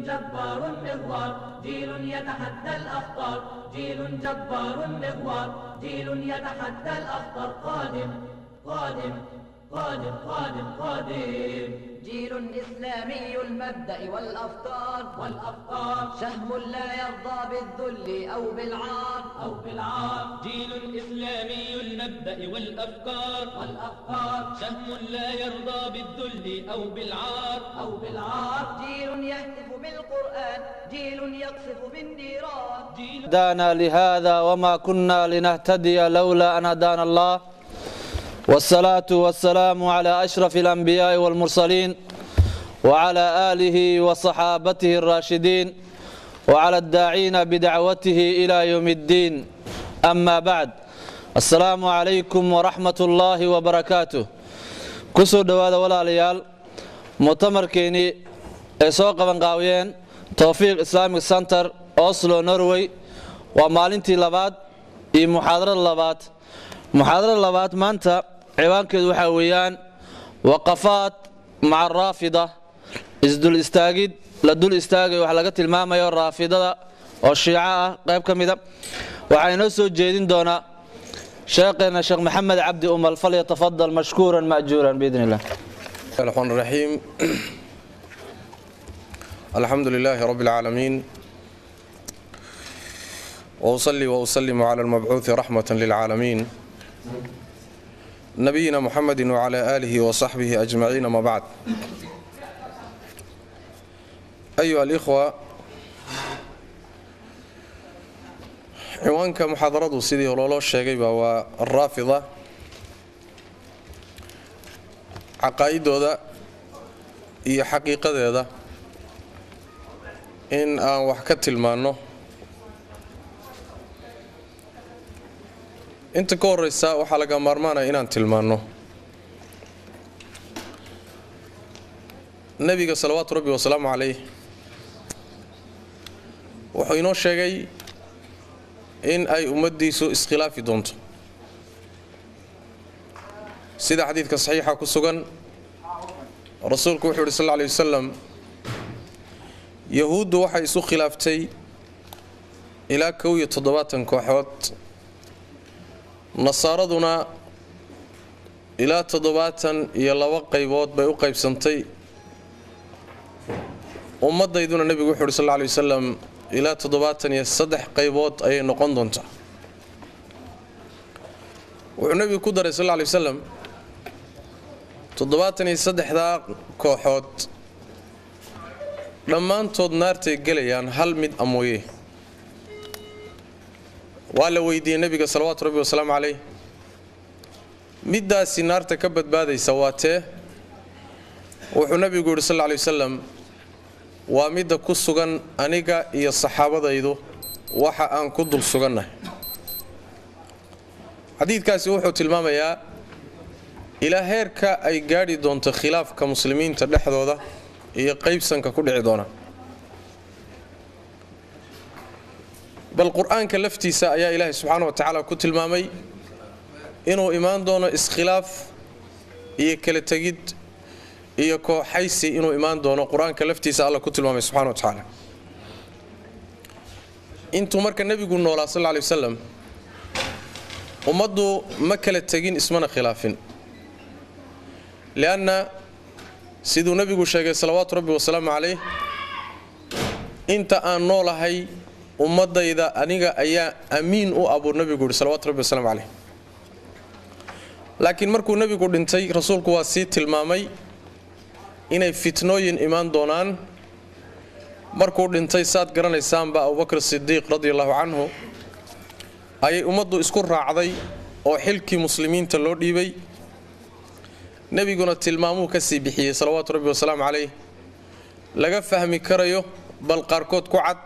جبار مغوار جيل يتحدى الأخطار جيل جبار مغوار جيل يتحدى الأخطار قادم قادم قادم قادم قادم جيل إسلامي المبدأ والأفكار شهم لا يرضى بالذل أو بالعار جيل إسلامي المبدأ والأفكار شهم لا يرضى بالذل أو بالعار جيل يهتف بالقرآن جيل يقصف بالنيران هدانا لهذا وما كنا لنهتدي لولا أن هدانا الله والصلاة والسلام على أشرف الأنبياء والمرسلين وعلى آله وصحابته الراشدين وعلى الداعين بدعوته إلى يوم الدين أما بعد السلام عليكم ورحمة الله وبركاته كسو دواد ولا ليال مؤتمر كيني سوق بنقاويين توفيق إسلامي سنتر أوسلو نروي ومالنتي لباد محاضرة لباد محاضرة لباد مانتا عوان كدو حاويان وقفات مع الرافضة isdul istaagid la dul istaagay waxa laga tilmaamayo raafidada oo shiica ah qayb kamida waxa inoo soo jeedin doona sheekheena Sheekh Maxamed Cabdi Umal fal yatafaddal mashkuran ma'juran biidnillah الرحمن الرحيم الحمد لله رب العالمين وأصلي وأسلم على المبعوث رحمة للعالمين نبينا محمد وعلى آله وصحبه أجمعين ما بعد أيها الإخوة عنوانك محاضرة سيدي هلولو الشيقيبة والرافضة عقائد هذا هي حقيقة هذا إن وحكت المانو انت كور رئيسا وحلقة مرمانا إن أنت المانو النبي صلوات ربي وسلام عليه wuxuu inoo sheegay in ay ummadiisu iskhilaafi doonto sida xadiidka saxiixa ku sugan rasuulku wuxuu yiri sallallahu alayhi wasallam yahuudu waxay isu khilaaftay ilaa 17 kooxood nasaaraduna ilaa 72 qaybood bay u qaybsantay ummadeeduna nabigu wuxuu yiri sallallahu alayhi wasallam إلى 73 قيبوت أي نقون دونتا والنبي كدر صلى الله عليه وسلم 73 كوحوت لما أنتو نارتي قليان هل مد أمويه ولا ويدي النبي صلوات ربي وسلام عليه مدى سنارتي كبت بادي سواته والنبي يقول صلى الله عليه وسلم waa midda ku sugan aniga iyo saxaabadaydu waxa aan ku dul sugannahay xadiidkaasi wuxuu tilmaamayaa ilaa heerka ay gaari doonto khilaafka muslimiinta dhexdooda iyo qaybsanka ku dhici doona bal quraanka laftiisa ayaa ilaahay subxaanahu wa ta'aala ku tilmaamay inuu imaan doono iskhilaaf iyo kala tagid iyo kooxaysi inuu imaan doono quraanka laftiisa Allah ku tilmaamay subhanahu wa ta'ala intuu marka nabigu noolaa sallallahu alayhi wasallam ummadu ma kala tagin ismana khilaafin laana siduu nabigu sheegay salawaatu rabbi wa salaamu alayhi inta aan noolahay ummadayda aniga ayaa amiin u abuur nabigu salawaatu rabbi wa salaamu alayhi laakiin markuu nabigu dhintay rasuulku waa si tilmaamay inay fitnooyin imaan doonaan markuu dhintay saad garanaysaan ba Abu Bakr Siddiq radiyallahu anhu ay umadu isku raacday oo xilkii muslimiinta loo dhiibay nabiguna tilmaamuu ka sii bixiyay salawaatu rabbi wa salaam alayhi laga fahmi karayo bal qaarkood ku cad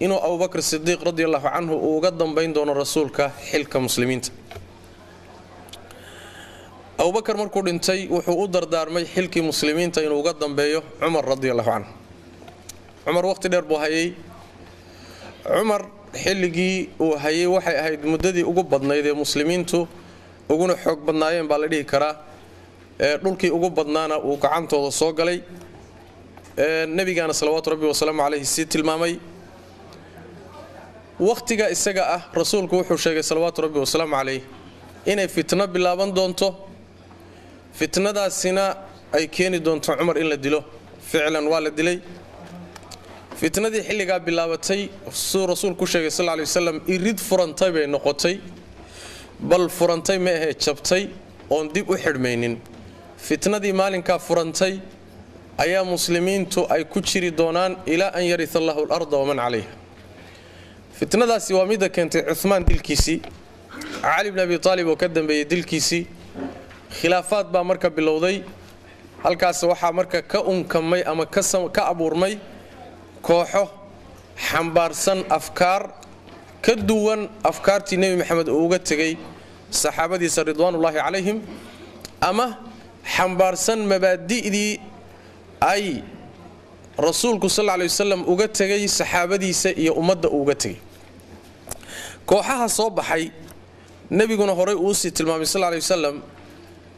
inuu Abu Bakr Siddiq radiyallahu anhu uu uga dambeyn doono rasuulka xilka muslimiinta أبو بكر مركو دنتي وحو أدر دارمي حلكي مسلمين تينو قدم بيو عمر رضي الله عنه عمر وقت دير بوهايي عمر حلقي وهايي وحي هاي مددي أقبضنا إذا مسلمين تو أقولوا حق بدنايين بالديه كرا dhulkii ugu badnaana uu gacantooda soo galay nabigaana salawaatu rabbi wasalaamu calayhi sii tilmaamay waqtiga isaga ah rasuulku wuxuu sheegay salawaatu rabbi wasalaamu calayhi inay fitno bilaaban doonto fitnadaasina ay keeni doonto cumar in la dilo ficlan waa la dilay fitnadii xilligaa bilaabatay suu rasuulku sheegay sallallahu alayhi wasallam irid furantay bay noqotay bal furantay ma ahe jabtay oon dib u xidhmaynin fitnadii maalinkaa furantay ayaa muslimiintu ay ku jiri doonaan ilaa an yarith allahu al-ardha waman calayha fitnadaasi waa midda keentay Uthman dilkiisii Ali ibn Abi Talib oo ka dambeeyay dilkiisii khilaafaad baa marka bilowday halkaas waxaa marka ka unkamay ama ka abuurmay kooxo xambaarsan afkaar ka duwan afkaartii Nabi Maxamed uu uga tagay saxaabadiisa ridwaanullaahi calayhim ama xambaarsan mabaadi'dii ay rasuulku sallallahu alayhi wasallam uga tagay saxaabadiisa iyo ummadda uga tagay kooxaha soo baxay nabiguna horay uu si tilmaamay sallallahu alayhi wasallam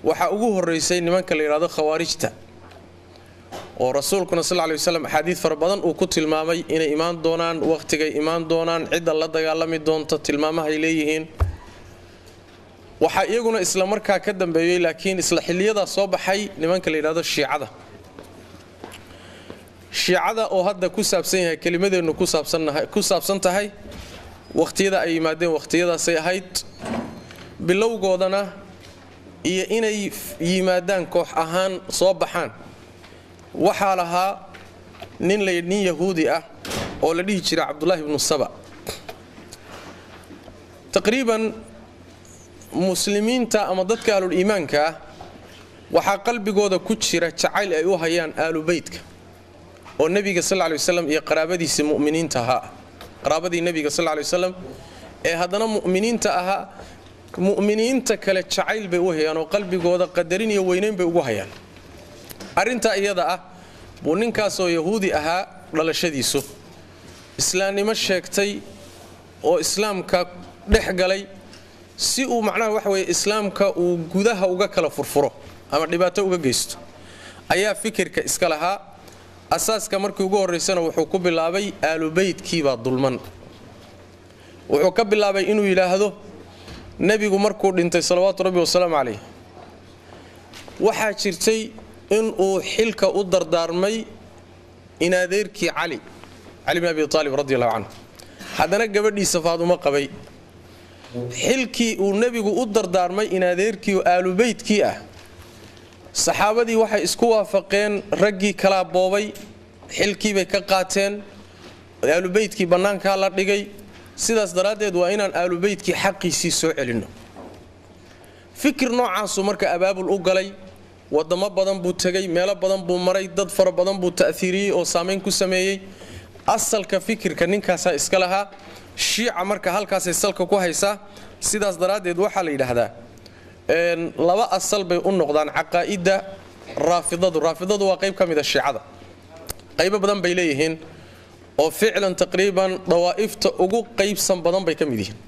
waxa ugu horeysay nimanka la yiraahdo khawaarijta oo rasuulkuna sallallahu alayhi wasallam xadiis far badan uu ku tilmaamay inay imaan doonaan waqtiga imaan doonaan cid la dagaalami doonto tilmaamaha ay leeyihiin waxa iyaguna isla markaa ka dambeeyay laakiin isla xilliyada soo baxay nimanka la yiraahdo shiicada oo hadda ku saabsan yahay kelimadeenu ku saabsan tahay waqtiyada ay yimaadeen waqtiyadaas ay ahayd bilowgoodana iyo inay yimaadaan koox ahaan soo baxaan waxa lahaa nin yahuudi ah oo la dhihi jiray Abdullah ibn Saba taqriiban muslimiinta ama dadka ahlul iimaanka waxa qalbigooda ku jira jacayl ay u hayaan aalu beedka oo nabiga sallallahu alayhi wasallam iyo qaraabadiisa muuminiinta ahaa qaraabadii nabiga sallallahu alayhi wasallam ee hadana muuminiinta ahaa muuminiinta kale jacayl bay u hayaan oo qalbigooda qadarin iyo weynayn bay ugu hayaan arinta iyada ah buu ninkaas oo yahuudi ahaa dhalashadiisu islaamnimo sheegtay oo islaamka dhex galay si uu macnaha wax weey islaamka uu gudaha uga kala furfuro ama dhibaato uga geysto ayaa fikirka iska lahaa asaaska markii ugu horeysana wuxuu ku bilaabay aalu beedkii baa dulman wuxuu ka bilaabay inuu yiraahdo nabigu markuu dhintay salawaatu rabbi wasalaamu calayhi waxa jirtay in uu xilka u dardaarmay in adeerkii Ali ibn Abi Talib radiyallahu anhu hadana gabadhiisa Faaduma qabay xilkii uu nabigu u dardaarmay in adeerkii aalu beedkii ah saxaabadii waxay isku waafaqeen raggii kala boobay xilkii bay ka qaateen aalu beedkii banaanka la dhigay sidaas daraadeed waa inaan aalu beedkii xaqiisii soo celino fikir noocaas marka abaabul u galay wadamo badan buu tagay meelo badan buu maray dad fara badan buu ta'thiriyay oo saameyn ku sameeyay asalka fikirka ninkaas iska lahaa shiica marka halkaas ay salka ku haysaa sidaas daraadeed waxa la yiraahdaa laba asal bay u noqdaan aqaa'ida raafidadu waa qayb kamid ah shiicada qayb badan bay leeyihiin oo ficlan taqriiban dawaa'ifta ugu qaybsan badan bay kamid yihiin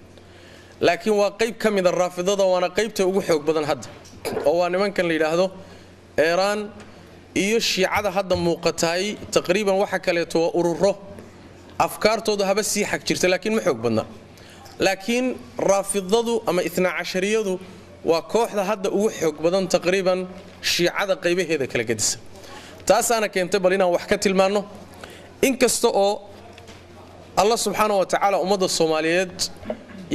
laakiin waa qayb kamid ah raafidada waana qaybta ugu xoog badan hadda oo waa nimankan la yiraahdo Iran iyo shiicada hadda muuqatay taqriiban waxa kale oo ururo afkaartooda haba sii xaq jirta laakiin ma xoog badna laakiin raafidadu ama 12 waa kooxda hadda ugu xoog badan taqriiban shiicada qaybaheeda kala gadisan taasaana keentay bal inaan wax ka tilmaano inkasta oo Allah subhanahu wa ta'ala ummadda Soomaaliyeed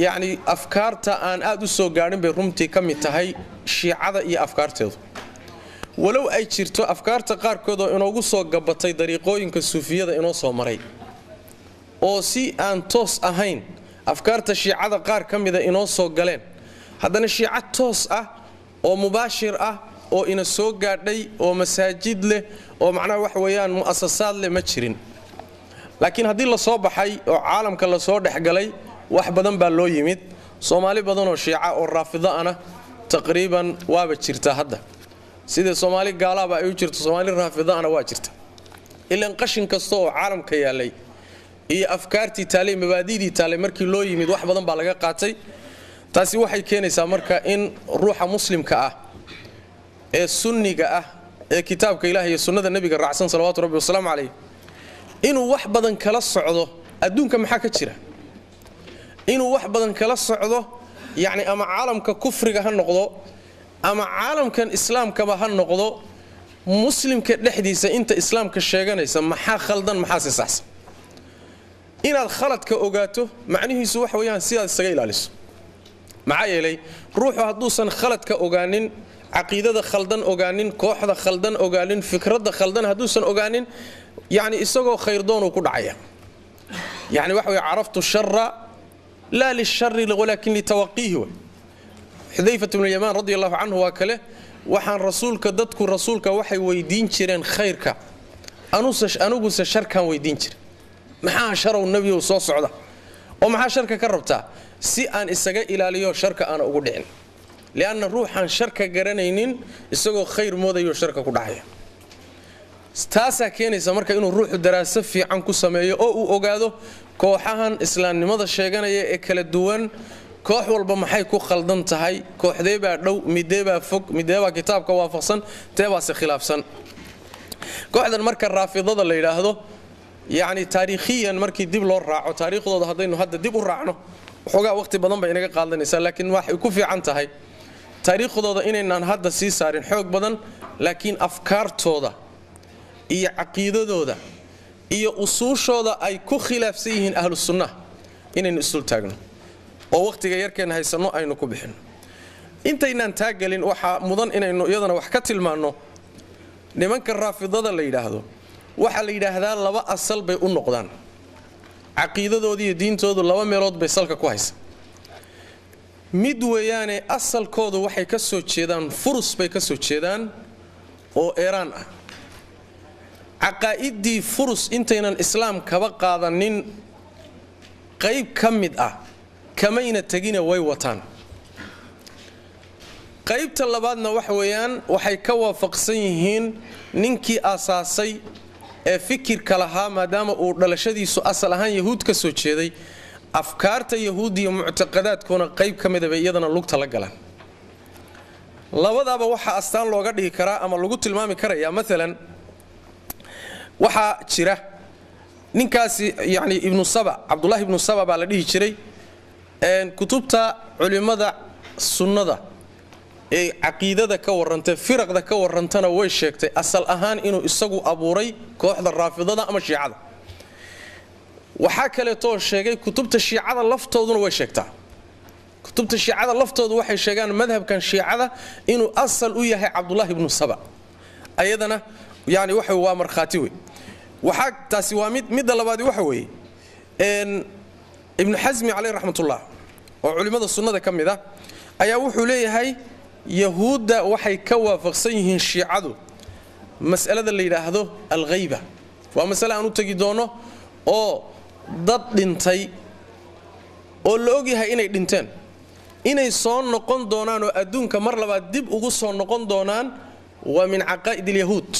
yaani afkaarta aan aad u soo gaarin bay runtii kamid tahay shiicada iyo afkaarteedu walow ay jirto afkaarta qaarkood oo inoogu soo gabatay dariiqooyinka suufiyada inoo soo maray oo si aan toos ahayn afkaarta shiicada qaar kamid ah inoo soo galeen haddana shiica toos ah oo mubaashir ah oo ina soo gaadhay oo masaajid leh oo macnaha wax weeyaan muassasaad leh ma jirin laakiin hadii la soo baxay oo caalamka la soo dhaxgalay wax badan baa loo yimid Soomaali badan oo shiica oo raafida ana taqriiban waaba jirta hadda sida Soomaali gaalaba ay u jirto Soomaali raafida ana waa jirta ilaa qashin kasto oo caalamka yaalay iyo afkaartii taalay mabaadiidii taalay markii loo yimid wax badan baa laga qaatay taasi waxay keenaysaa marka in ruuxa muslimka ah ee sunniga ah ee kitaabka ilaahay iyo sunnada nabiga raacsan salawaatu rabbi wasalaamu calayh inuu wax badan kala socdo adduunka maxaa ka jira inuu wax badan kala socdo yacni ama caalamka kufriga ha noqdo ama caalamkan islaamkaba ha noqdo muslimka dhexdiisa inta islaamka sheeganaysa maxaa khaldan maxaa si saxsan inaad khaladka ogaato macnihiisu wax weeyaan sidaad isaga ilaaliso maxaa yeelay ruuxu hadduusan khaladka ogaanin caqiidada khaldan ogaanin kooxda khaldan ogaanin fikradda khaldan hadduusan ogaanin yacni isagoo khayrdoonuu ku dhacaya yacni waxa weeye caraftu shara laa lishari walaakin litawaqiihi way xudayfat ibnu yamaan radi allahu canhu waa kale waxaan dadku rasuulka waxay weydiin jireen khayrka aniguse sharkaan weydiin jiray maxaa sharow nebiyow soo socda oo maxaa sharka ka rabtaa si aan isaga ilaaliyo sharka aana ugu dhicin lianna ruuxaan sharka garanaynin isagoo khayr moodayo sharka ku dhacaya taasaa keenaysa marka inuu ruuxu daraaso fiican ku sameeyo oo uu ogaado kooxahan islaamnimada sheeganaya ee kala duwan koox walba maxay ku khaldan tahay kooxdee baa dhow midee baa fog midee baa kitaabka waafaqsan tee baase khilaafsan kooxdan marka raafidada la yidhaahdo yacni taariikhiyan markii dib loo raaco taariikhdooda haddaynu hadda dib u raacno waxoogaa waqti badan bay inaga qaadanaysaa laakiin waxay ku fiican tahay taariikhdooda inaynaan hadda sii saarin xoog badan laakiin afkaartooda iyo caqiidadooda iyo usuushooda ay ku khilaafsan yihiin ahlu sunnah inaynu isul taagno oo waqtiga yarkeenna haysanno aynu ku bixinno intaynaan taagelin waxaa mudan inaynu iyadana wax ka tilmaanno nimanka raafidada la yidhaahdo waxaa la yidhaahdaa laba asal bay u noqdaan caqiidadooda iyo diintoodu laba meelood bay salka ku haysa mid weeyaane asalkoodu waxay ka soo jeedaan furus bay ka soo jeedaan oo eeraan ah caqaa'idii furus intaynan islaam kaba qaadanin qayb ka mid ah kamayna tegina way wataan qaybta labaadna waxa weeyaan waxay ka waafaqsan yihiin ninkii aasaasay ee fikirka lahaa maadaama uu dhalashadiisu asal ahaan yahuud ka soo jeeday afkaarta yahuud iyo muctaqadaadkoona qayb ka mida bay iyadana lugta la galaan labadaaba waxaa astaan looga dhigi karaa ama lagu tilmaami karayaa maalan waxaa jira ninkaasi yacni ibnu saba cabdullaahi ibnu saba baa la dhihi jiray kutubta culimmada sunnada ee caqiidada ka warrantay firaqda ka warrantana way sheegtay asal ahaan inuu isagu abuuray kooxda raafidada ama shiicada waxaa kaleetoo sheegay kutubta shiicada laftooduna way sheegtaa kutubta shiicada laftoodu waxay sheegaan madhabkan shiicada inuu asal u yahay cabdullaahi ibnu saba ayadana yani waxa waa markhaati wey waxaa taasi waa midda labaadi waxa weeye ibnu xasmi calayh raxmatullah oo culimmada sunnada ka mid ah ayaa wuxuu leeyahay yahuudda waxay ka waafaqsan yihiin shiicadu mas'alada la yidhaahdo alghayba waa masale aan u tegi doono oo dad dhintay oo la ogyahay inay dhinteen inay soo noqon doonaan oo adduunka mar labaad dib ugu soo noqon doonaan waa min caqaa'id alyahuud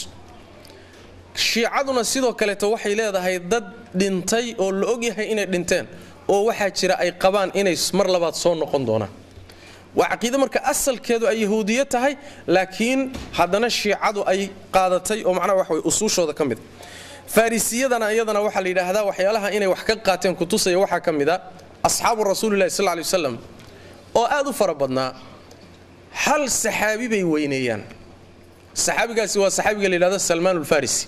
shiicaduna sidoo kaleeto waxay leedahay dad dhintay oo la ogyahay inay dhinteen oo waxaa jira ay qabaan inay mar labaad soo noqon doonaan waa caqiido marka asalkeedu ay yahuudiya tahay laakiin haddana shiicadu ay qaadatay oo macnaha wax way usuushooda ka mid farisiiyadana iyadana waxaa la yidhaahdaa waxyaalaha inay wax ka qaateen kutusaya waxaa ka mid a asxaabu rasuulillahi sal lla lay wasalam oo aad u fara badnaa hal saxaabi bay weyneeyaan saxaabigaasi waa saxaabiga la yidhahdo salmaan ulfarisi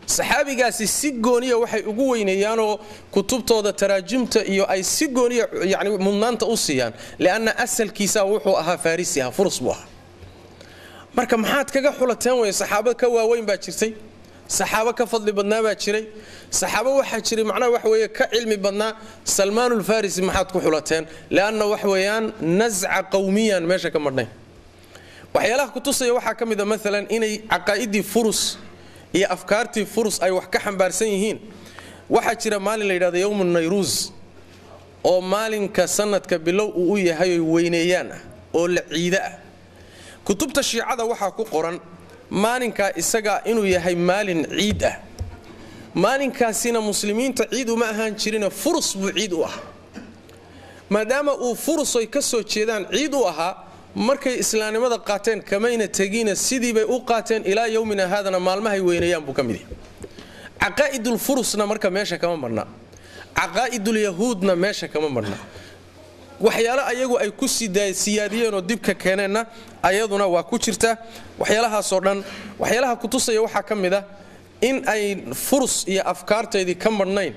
saxaabigaasi si gooniya waxay ugu weyneeyaanoo kutubtooda taraajimta iyo ay si gooniya yani mudnaanta u siiyaan lianna asalkiisa wuxuu ahaa farisi ah furus buu ahaa marka maxaad kaga xulateen wey saxaabo ka waaweyn baa jirtay saxaabo ka fadli badnaa baa jiray saxaabo waxaa jiray macnaha wax weeye ka cilmi badnaa salmaanulfarisi maxaad ku xulateen lianna wax weeyaan nasca qowmiyan meesha ka madhnay waxyaalaha kutusaya waxaa ka mid a maalan inay caqaa'idii furus iyo afkaartii furus ay wax ka xambaarsan yihiin waxaa jira maalin la yidhahdo yowmu nayruus oo maalinka sanadka bilow uu u yahay oy weyneeyaan ah oo la ciide ah kutubta shiicada waxaa ku qoran maalinkaa isaga inuu yahay maalin ciid ah maalinkaasina muslimiinta ciid uma ahaan jirina furus buu ciid u ahaa maadaama uu furus ay ka soo jeedaan ciid u ahaa markay islaamnimada qaateen kamayna tagina sidii bay u qaateen ilaa yawmina haadana maalmahay weynayaan buu kamid yahay aqaa'idul furusna marka meesha kama marna aqaa'idul yahuudna meesha kama marna waxyaalo ayagu ay ku siyaadiyeen oo dibka keeneenna ayaduna waa ku jirta waxyaalahaas oo dhan waxyaalaha ku tusaya waxa kamida in ay furus iyo afkaarteedii ka marnayn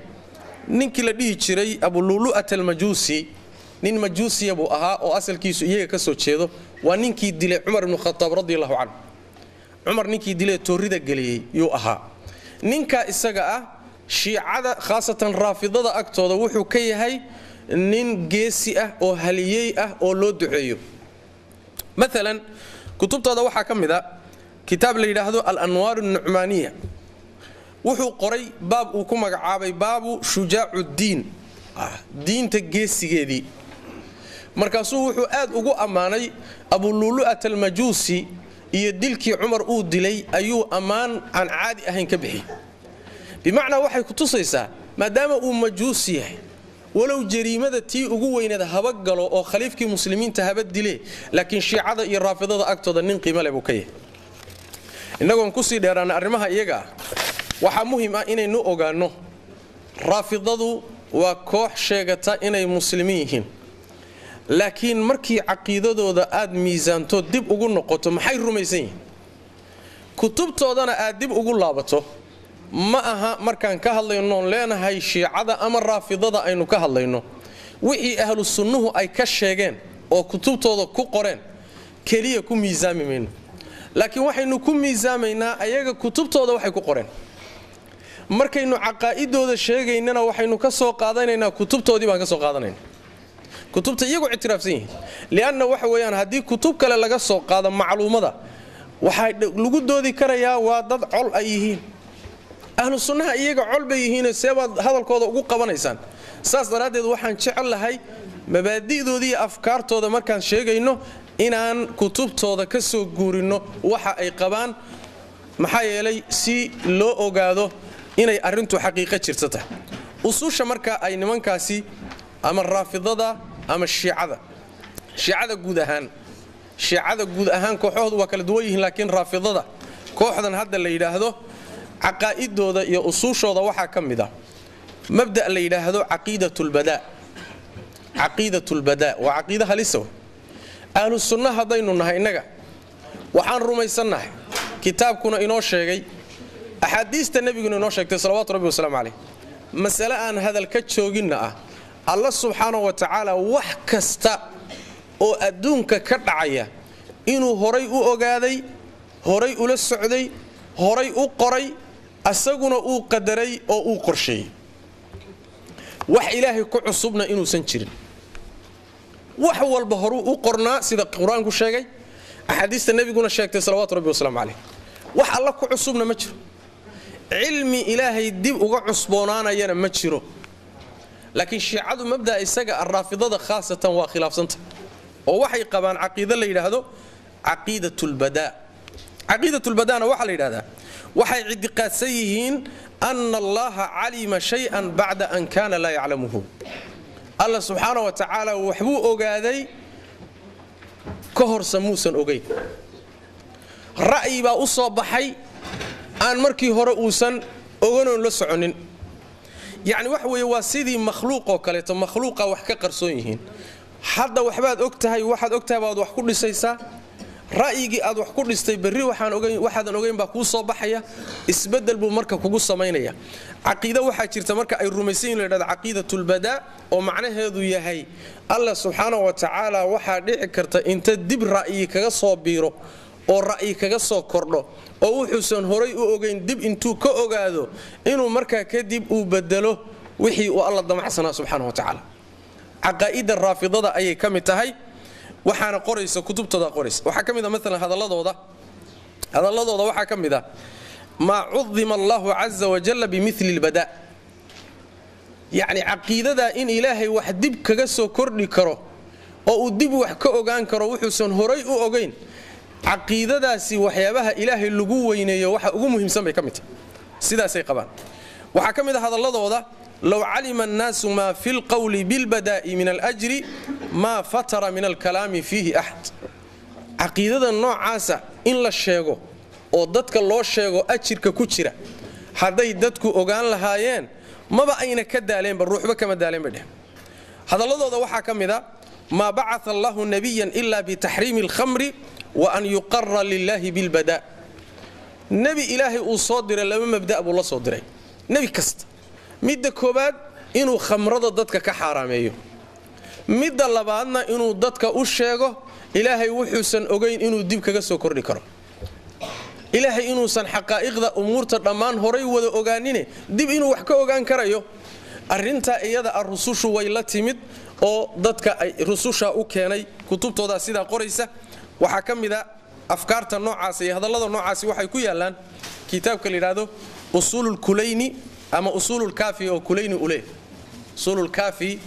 ninkii la dhihi jiray Abu Lu'lu'at al-Majusi nin majuusiya buu ahaa oo asalkiisu iyaga ka soo jeedo waa ninkii dilay Umar ibn Khattab radiyallahu anhu Umar ninkii dilay toorida galiyay yuu ahaa ninka isaga ah shiicada khaasatan raafidada agtooda wuxuu ka yahay nin geesi ah oo haliyay ah oo loo duceeyo مثلا kutubtooda waxa kamida kitaab la yiraahdo al-anwar an-nu'maniyya wuxuu qoray baab uu ku magacaabay baabu shujaa'ud-diin diinta geesigeedii markaasuu wuxuu aad ugu amaanay Abu Lu'lu'at al-Majusi iyo dilkii Umar uu dilay ayuu amaan aan caadi ahayn ka bixi bimaana waxay ku tusaysaa maadaama uu majuusi yahay walow jariimada tii ugu weyneed haba galo oo khaliifkii muslimiinta haba dilay laakiin shiicada iyo raafidada agtooda nin qiimo leh buu ka yahay inagoon ku sii dheeraana arrimaha iyaga waxa muhiim ah inaynu ogaano raafidadu waa koox sheegata inay muslimiin yihiin laakiin markii aqeedadooda aad miisaanto dib ugu noqoto maxay rumaysan yihiin kutubtoodana aad dib ugu laabato ma aha markaan ka hadlayno leenahay shiicada ama raafidada aynu ka hadlayno wixii ahlu sunnuhu ay ka sheegeen oo kutubtooda ku qoreen kaliya ku miisaamayno laakiin waxaynu ku miisaamaynaa ayaga kutubtooda waxay ku qoreen markaynu aqaaidooda sheegaynana waxaynu ka soo qaadanaynaa kutubtoodii baan ka soo qaadanaynaa kutubta iyagu ictiraafsan yihiin lianna waxa weeyaan haddii kutub kale laga soo qaado macluumada waxa lagu doodi karayaa waa dad col ay yihiin ahlu sunnaha iyaga col bay yihiin seebaad hadalkooda ugu qabanaysaan saas daraadeed waxaan jecel lahay mabaadi'doodii iyo afkaartooda markaan sheegayno inaan kutubtooda ka soo guurino waxa ay qabaan maxaa yeelay si loo ogaado inay arintu xaqiiqo jirto tahay usuusha marka ay nimankaasi ama raafidada ama shiicada guud ahaan kooxoodu waa kala duwan yihiin laakiin raafidada kooxdan hadda la yiraahdo aqaaidooda iyo usuushooda waxa kamida mabda la yiraahdo aqiidatul badaa wa aqiida halisaw ahlu sunnah hadaynu nahay inaga waxaan rumaysanahay kitaabkuna inoo sheegay axaadiista nabiguna inoo sheegtay salawaatu rabbi wasalaam alayhi mas'ala aan hadal ka joogina ah Allah subhanahu wa ta'ala wax kasta oo adduunka ka dhacaya inuu horay u ogaaday horay ula socday horay u qoray asaguna uu qadaray oo uu qorsheeyay wax ilaahay ku cusubna inuusan jirin wax walba horu u qornaa sida quraanku sheegay axaadiista nabiguna sheegtay salawaatu rabbi wasalaam alayhi wax alla ku cusubna ma jiro cilmi ilaahay dib uga cusboonaanayana ma jiro laakiin shiicadu mabda isaga arraafidada khaasatan waa khilaafsanta oo waxay qabaan aqiida la yiraahdo aqiidatul badaana waxa la yiraahdaa waxay cidqaadsan yihiin anna allaha alima shay'an ba'da an kana la ya'lamuhu Allah subhanahu wa ta'ala wuxuu ogaaday ka hor samuusan ogeyn ra'yi baa u soo baxay aan markii hore uusan ogoon la soconin يعني wax weey waa sidii makhluuq oo kale to makhluuqa wax ka qarsoon yihiin hadda waxbaad ogtahay baad wax ku dhisaysaa ra'yigi aad wax ku dhistay bari waxaan ogeyn baa ku soo baxaya isbedel buu marka kugu sameeynaya aqeeda waxa jirta marka ay rumaysan leedahay aqiidatul badaa oo macnaheedu yahay Allah subhanahu wa ta'ala waxa dhici karta inta dib ra'yi kaga soo biiro oo ra'yi kaga soo kordho oo wuxuusan horay u ogeyn dib intuu ka ogaado inuu marka kadib uu bedelo wixii uu Allah damacsanaa subhanahu wa ta'ala aqaa'ida raafidada ayay kamid tahay waxaana qoraysa kutubtooda qoraysa waxa kamid ah mesela hadalladooda waxa kamid ah ma uzzima Allahu azza wa jalla bimithli albada yani aqeedada in ilaahay wax dib kaga soo kordhi karo oo uu dib wax ka ogaan karo wuxuusan horay u ogeyn aqeedadaasi waxyaabaha ilaahay lagu weyneeyo waxa ugu muhiimsan bay kamid tahay sidaas ay qabaan waxa kamid ah hadalladooda law alima an-nasu ma fil qawli bil bada'i min al-ajri ma fatara min al-kalami fihi ahad caqiidada noocaasa in la sheego oo dadka loo sheego ajirka ku jira hadday dadku ogaan lahaayeen maba ayna ka daaleenba ruuxba kama daaleenba dheh hadalladooda waxaa ka mid a maa bacatha allahu nabiyan ilaa bitaxriimi alkhamri wa an yuqara lilaahi bilbadaa nebi ilaahay uu soo diray laba mabda' buu la soo diray nebi kasta midda koowaad inuu khamrada dadka ka xaaraameeyo midda labaadna inuu dadka u sheego ilaahay wuxuusan ogayn inuu dib kaga soo kordhi karo ilaahay inuusan xaqaa'iqda umuurta dhammaan horay wada ogaanine dib inuu wax ka ogaan karayo arrintaa iyada ah rusushu way la timid oo dadka ay rususha u keenay kutubtooda sidaa qoraysa waxaa ka mid a afkaarta noocaas iyo hadallada noocaasi waxay ku yaalaan kitaabka la yidhaahdo usuulul kulayni ama usuulul kaafi oo kulayni u leh usuulul kaafi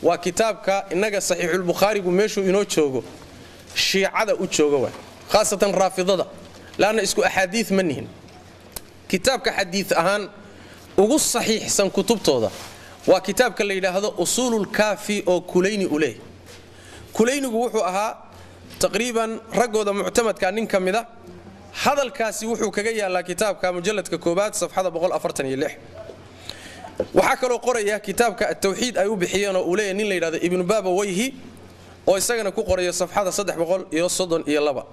waa kitaabka innaga saxiixul bukhaarigu meeshuu inoo joogo shiicada u jooga waa khaasatan raafidada laana isku axaadiid ma nihin kitaabka xadiid ahaan ugu saxiixsan kutubtooda waa kitaabka la yidhaahdo usuulul kaafi oo kulayni u leh kulaynigu wuxuu ahaa taqriiban raggooda muctamadka nin ka mida hadalkaasi wuxuu kaga yaalaa kitaabka mujalladka koobaad safxada 146 waxaa kaloo qoraya kitaabka at-tawxiid ay u bixiyeen oo uu leeyahay nin la yidhaahdo ibnu baaba wayhi oo isagana ku qoraya safxada 332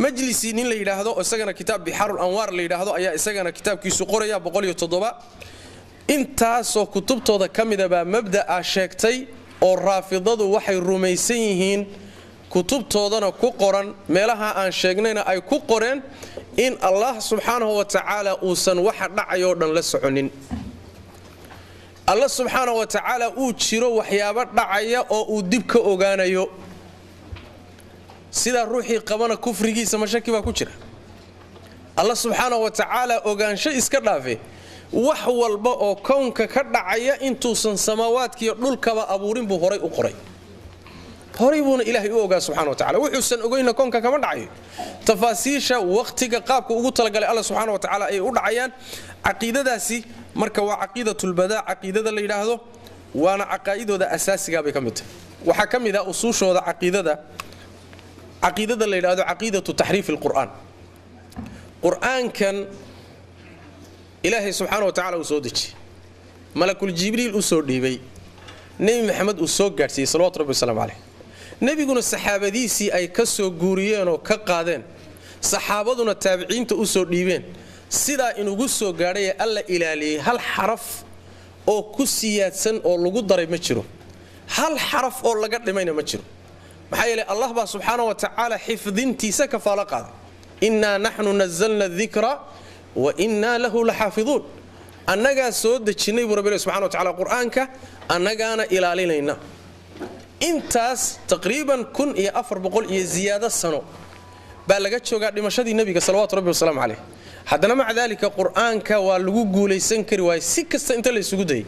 majlisi nin la yidhaahdo oo isagana kitaab bixaarul anwaar la yidhaahdo ayaa isagana kitaabkiisu qoraya 107 intaasoo kutubtooda ka mida baa mabda'a sheegtay oo raafidadu waxay rumaysan yihiin kutubtoodana ku qoran meelaha aan sheegnayna ay ku qoreen in Allah subxaanahu wa ta'ala uusan waxa dhacayo dhan la soconin Allah subxaanahu wa ta'ala uu jiro waxyaabo dhacaya oo uu dib ka ogaanayo sida ruuxii qabana kufrigiisa mashaki baa ku jira Allah subxaanahu wa ta'ala ogaansho iska dhaafe wax walba oo koonka ka dhacaya intuusan samaawaadkiyo dhulkaba abuurin buu horay u qoray horay buuna ilaahay u ogaa subxaanahu wa ta'ala wuxuusan ogeyna koonka kama dhacayo tafaasiisha waqtiga qaabka ugu talagalay Allah subxaanahu wa ta'ala ay u dhacayaan aqeedadaasi marka waa aqiidatul badaa aqeedada la yiraahdo waana aqaa'idooda asaasiga bay kamid tahay waxa kamid ah usuushooda aqeedada la yiraahdo aqeedatu tahriif alquran quraankan ilaahay subxaanahu wa ta'ala uu soo deji malakul jibriil uu soo dhiibay nabi maxamed uu soo gaarsiiyay sallallahu alayhi wasallam nabiguna saxaabadiisii ay ka soo guuriyeen oo ka qaadeen saxaabaduna taabiciinta u soo dhiibeen sidaa inugu soo gaadhay alla ilaaliyay hal xaraf oo ku siyaadsan oo lagu daray ma jiro hal xaraf oo laga dhimayna ma jiro maxaa yeelay Allah baa subxaanahu wa ta'ala xifdintiisa ka faala qaaday inna nahnu nazzalna dhikra wa inna lahu lahaafidun annaga soo dejinay rabbi subxaanahu wa ta'ala quraanka annagaana ilaalinayna intaas taqriiban 1400 iyo ziyaada sano baa laga joogaa dhimashadii nabiga sallallahu alayhi wasallam alayhi haddana maca dalika quraanka waa lagu guulaysan kari waay si kasta inta la isugu day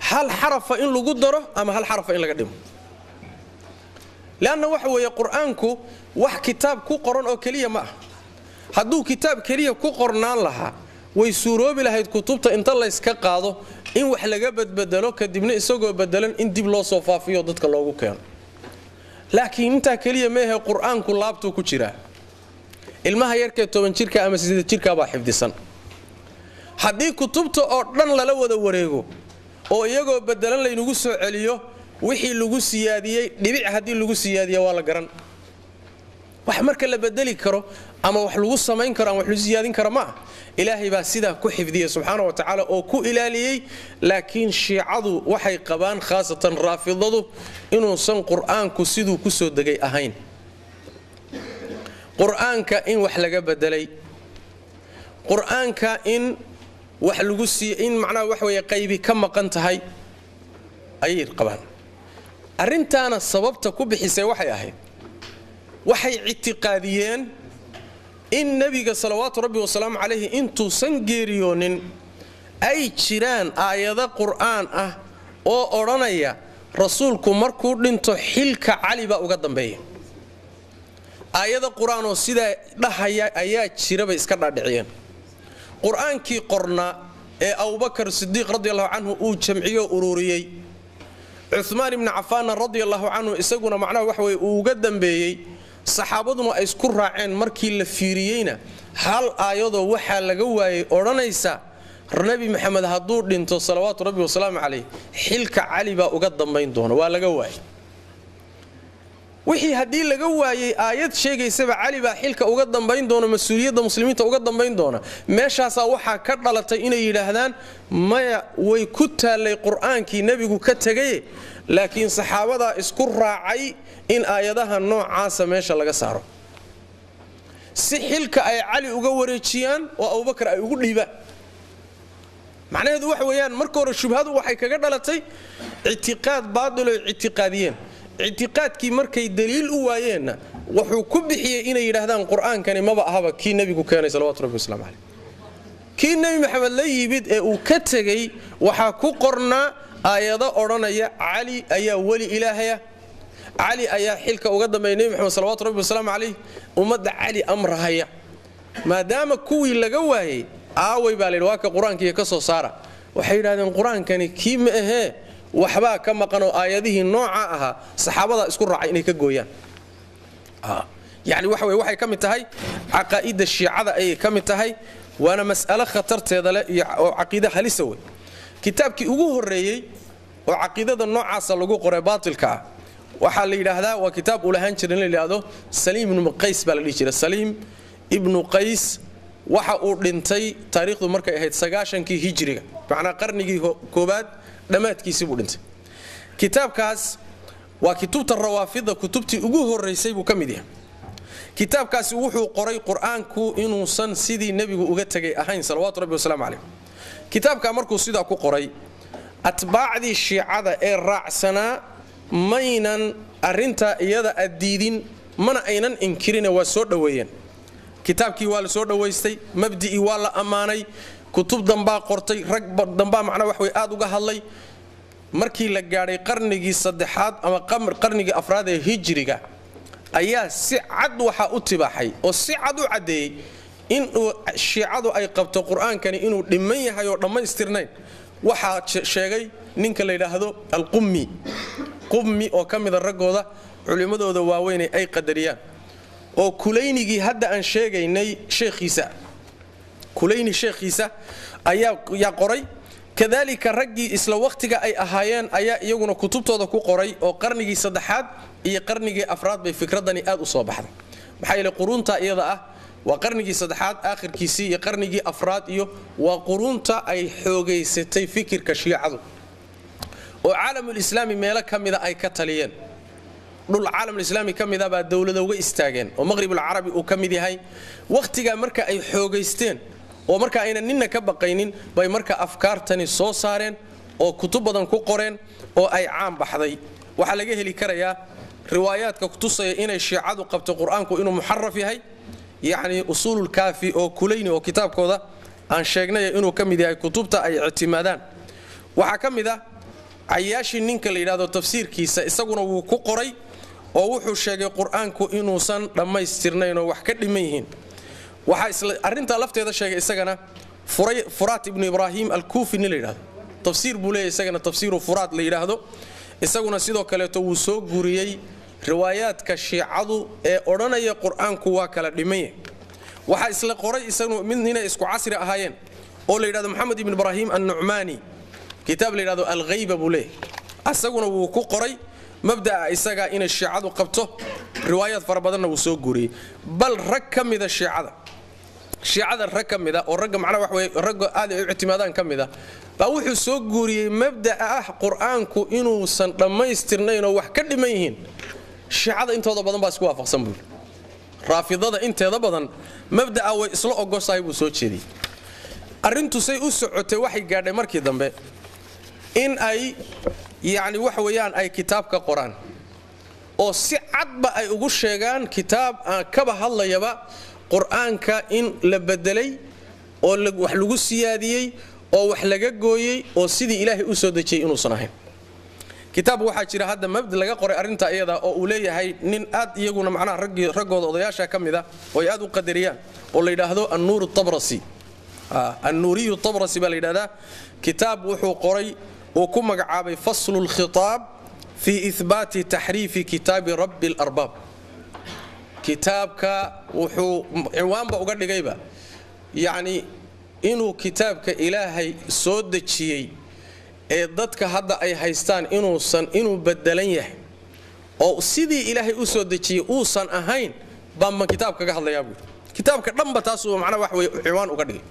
hal xarafa in lagu daro ama hal xarafa in laga dhimo laana waxa weeye quraanku wax kitaab ku qoran oo kaliya ma ah hadduu kitaab kaliya ku qornaan lahaa way suuroobi lahayd kutubta inta la iska qaado in wax laga badbadalo kadibna isagoo bedelan in dib loo soo faafiyo dadka loogu keeno laakiin inta kaliya ma aha quraanku laabtu ku jira ilmaha yarkee 10 jirka ama 8 jirka baa xifdisan haddii kutubta oo dhan lala wada wareego oo iyagoo bedelan la inagu soo celiyo wixii lagu siyaadiyay dhibic hadii lagu siyaadiyo waa la garan wax marka la bedeli karo ama wax lagu sameyn karo ama wax lagu siyaadin karo ma ilaahay baa sida ku xifdiyay subxaanahu wa ta'ala oo ku ilaaliyay laakiin shiicadu waxay qabaan khaasatan raafidadu inuu san quraanku siduu ku soo degay ahayn quraanka in wax laga bedelay quraanka in wax lagu in macnaha wax weeye qaybi ka maqan tahay ayay qabaan arrintaana sababta ku bixisay waxay ahayd waxay ictiqaadiyeen in nabiga salawaatu rabbi wa salaam alayhi intuu san geeriyoonin ay jiraan aayado quraan ah oo oranaya rasuulku markuu dhinto xilka cali ba uga dambeeyay aayado quraan oo sida dhahaya ayaa jira bay iska dhaadhiciyeen quraankii qorna ee Abu Bakr Siddiq radiyallahu anhu uu jamciyo ururiyay Uthman ibn Affan radiyallahu anhu isaguna macnaha wax way uu uga dambeeyay saxaabaduna ay isku raaceen markii la fiiriyeyna hal aayadoo waxaa laga waayay odhanaysa nabi maxamed hadduu dhinto salawaatu rabbi wasalaamu calayh xilka cali baa uga dambayn doona waa laga waayay wixii haddii laga waayay aayad sheegaysaba cali baa xilka uga dambayn doona mas-uuliyadda muslimiinta uga dambayn doona meeshaasaa waxaa ka dhalatay inay yidhaahdaan maya way ku taallay qur'aankii nebigu ka tegay laakiin saxaabadaa isku raacay in aayadaha noocaasa meesha laga saaro si xilka ay cali uga wareejiyaan oo abubakar ay ugu dhiibaan macnaheedu waxa weeyaan marka hore shubhadu waxay kaga dhalatay ictiqaad baadil oo ictiqaadiyeen ictiqaadkii markay daliil u waayeenna wuxuu ku bixiyey inay yidhaahdaan qur'aankani maba ahaba kii nebigu keenay salawaatu rabbi wasalaamu calayh kii nebi maxamed la yimid ee uu ka tegey waxaa ku qornaa aayado odhanaya cali ayaa weli ilaahaya cali ayaa xilka uga dambeeya nebi maxamed salawaatu rabbi wasalaamu calayh ummadda cali amrahaya maadaama kuwii laga waayey aaway baa layidhi waa ka qur-aankiiya ka soo saara waxay yidhahdeen qur-aankani kii ma ahee waxbaa ka maqanoo aayadihii nooca ahaa saxaabadaa isku raacay inay ka gooyaan yani waxa wey waxay ka mid tahay caqaa'idda shiicada ayay ka mid tahay waana mas'alo khatarteeda leh iyo oo caqiide halisa wey kitaabkii ugu horreeyey oo caqiidada noocaasa lagu qoray baatilka ah waxaa la yidhaahdaa waa kitaab uu lahaan jiray in la yidhaahdo saliim ibnu qays baa la dhihi jiray saliim ibnu qays waxa uu dhintay taariikhdu markay ahayd 9kii hijriga macnaa qarnigii koobaad dhammaadkiisii buu dhintay kitaabkaas waa kutubta rawaafida kutubtii ugu horreysay buu ka mid yahay kitaabkaasi wuxuu qoray qur'aanku inuusan sidii nebigu uga tegay ahayn salawaatu rabbi wasalaamu calayh kitaabkaa markuu sidaa ku qoray atbaacdii shiicada ee raacsanaa maynan arrintaa iyada addiidin mana aynan inkirine waa soo dhoweeyeen kitaabkii waa la soo dhowaystay mabdi'ii waa la ammaanay kutub dambaa qortay rag dambaa macnaa wax way aad uga hadlay markii la gaadhay qarnigii saddexaad ama qarnigii afraad ee hijriga ayaa si cad waxa u tibaaxay oo si cad u caddeeyey in shiicadu ay qabto qur'aankani inuu dhiman yahay oo dhammaystirnayn waxaa sheegay ninka la yidhaahdo alqummi oo ka mida raggooda culimmadooda waaweynay ay qadariyaan oo kulaynigii hadda aan sheegaynay kulayni sheekhiisa ayaa qoray kadalika raggii isla waqtiga ay ahaayeen ayaa iyaguna kutubtooda ku qoray oo qarnigii saddexaad iyo qarnigii afraad bay fikradani aad u soo baxday maxaa yeelay qurunta iyada ah waa qarnigii saddexaad aakhirkiisii iyo qarnigii afraad iyo waa qurunta ay xoogaysatay fikirka shiicadu oo caalamul islaami meelo ka mida ay ka taliyeen dhul caalamul islaami ka mida baa dawlada uga istaageen oo maqribul carabi uu ka mid yahay waqtiga marka ay xoogaysteen oo marka ayna ninna ka baqaynin bay marka afkaartani soo saareen oo kutub badan ku qoreen oo ay caan baxday waxa laga heli karayaa riwaayaadka ku tusaya inay shiicadu qabto quraanku inuu muharraf yahay yani usulul kaafi oo kulayni oo kitaabkooda aan sheegnay inuu ka mid yahay kutubta ay ictimaadaan waxa ka mid ah ayaashi ninka la yiraahdo tafsiirkiisa isaguna wuu ku qoray oo wuxuu sheegay quraanku inuusan dhammaystirnayn oo wax ka dhiman yihiin waxa isla arinta lafteeda sheegay isagana furaat ibn ibrahim al-kufi la yiraahdo tafsiir buu leeyahay isagana tafsiiru furaat la yiraahdo isaguna sidoo kale to wuu soo guriyay riwaayaadka shiicadu ee oranaya quraanku waa kala dhimay waxa isla qoray isaguna midna isku casri ahaayeen oo la yiraahdo maxamed ibn ibrahim an-nu'mani kitaab la yiraahdo al-ghayba buu leeyahay asaguna wuu ku qoray mabda'a isaga in shiicadu qabto riwaayaad fara badanna wuu soo guriyay bal rag kamida shiicada rag kamida oo rag macna wax way rag aad ay u ictimaadaan kamida baa wuxuu soo guriyay mabda'a ah quraanku inuusan dhammaystirnayn oo wax ka dhiman yihiin shiicada intooda badan baa isku waafaqsan buu raafidada inteeda badan mabda'a way isla ogosay buu soo jeediyay arintu say u socotay waxay gaadhay markii dambe in ay yani wax weeyaan ay kitaab ka qoraan oo si cadba ay ugu sheegaan kitaab kaba hadlayaba quraanka in la bedelay oo wax lagu siyaadiyay oo wax laga gooyay oo sidii ilaahay u soo dejiyay inuu sanahay kitaab waxa jira hadda mabda laga qoray arinta iyada oo uu leeyahay nin aad iyaguna macnaha raggooda odayaasha kamida oo ay aad u qadariyaan oo la yiraahdo an-nur at-tabrasi an-nuri at-tabrasi baa la yiraahdaa kitaab wuxuu qoray oo ku magacaabay faslul khitaab fi ithbaati tahriif kitab rabbil arbab kitaabka wuxuu ciwaanba uga dhigayba yacni inuu kitaabka ilaahay soo dejiyey ee dadka hadda ay haystaan inuu bedelan yahay oo sidii ilaahay u soo dejiyey uusan ahayn baan kitaab kaga hadlayaa buu kitaabka dhanba taas uu macna wax way ciwaan uga dhigay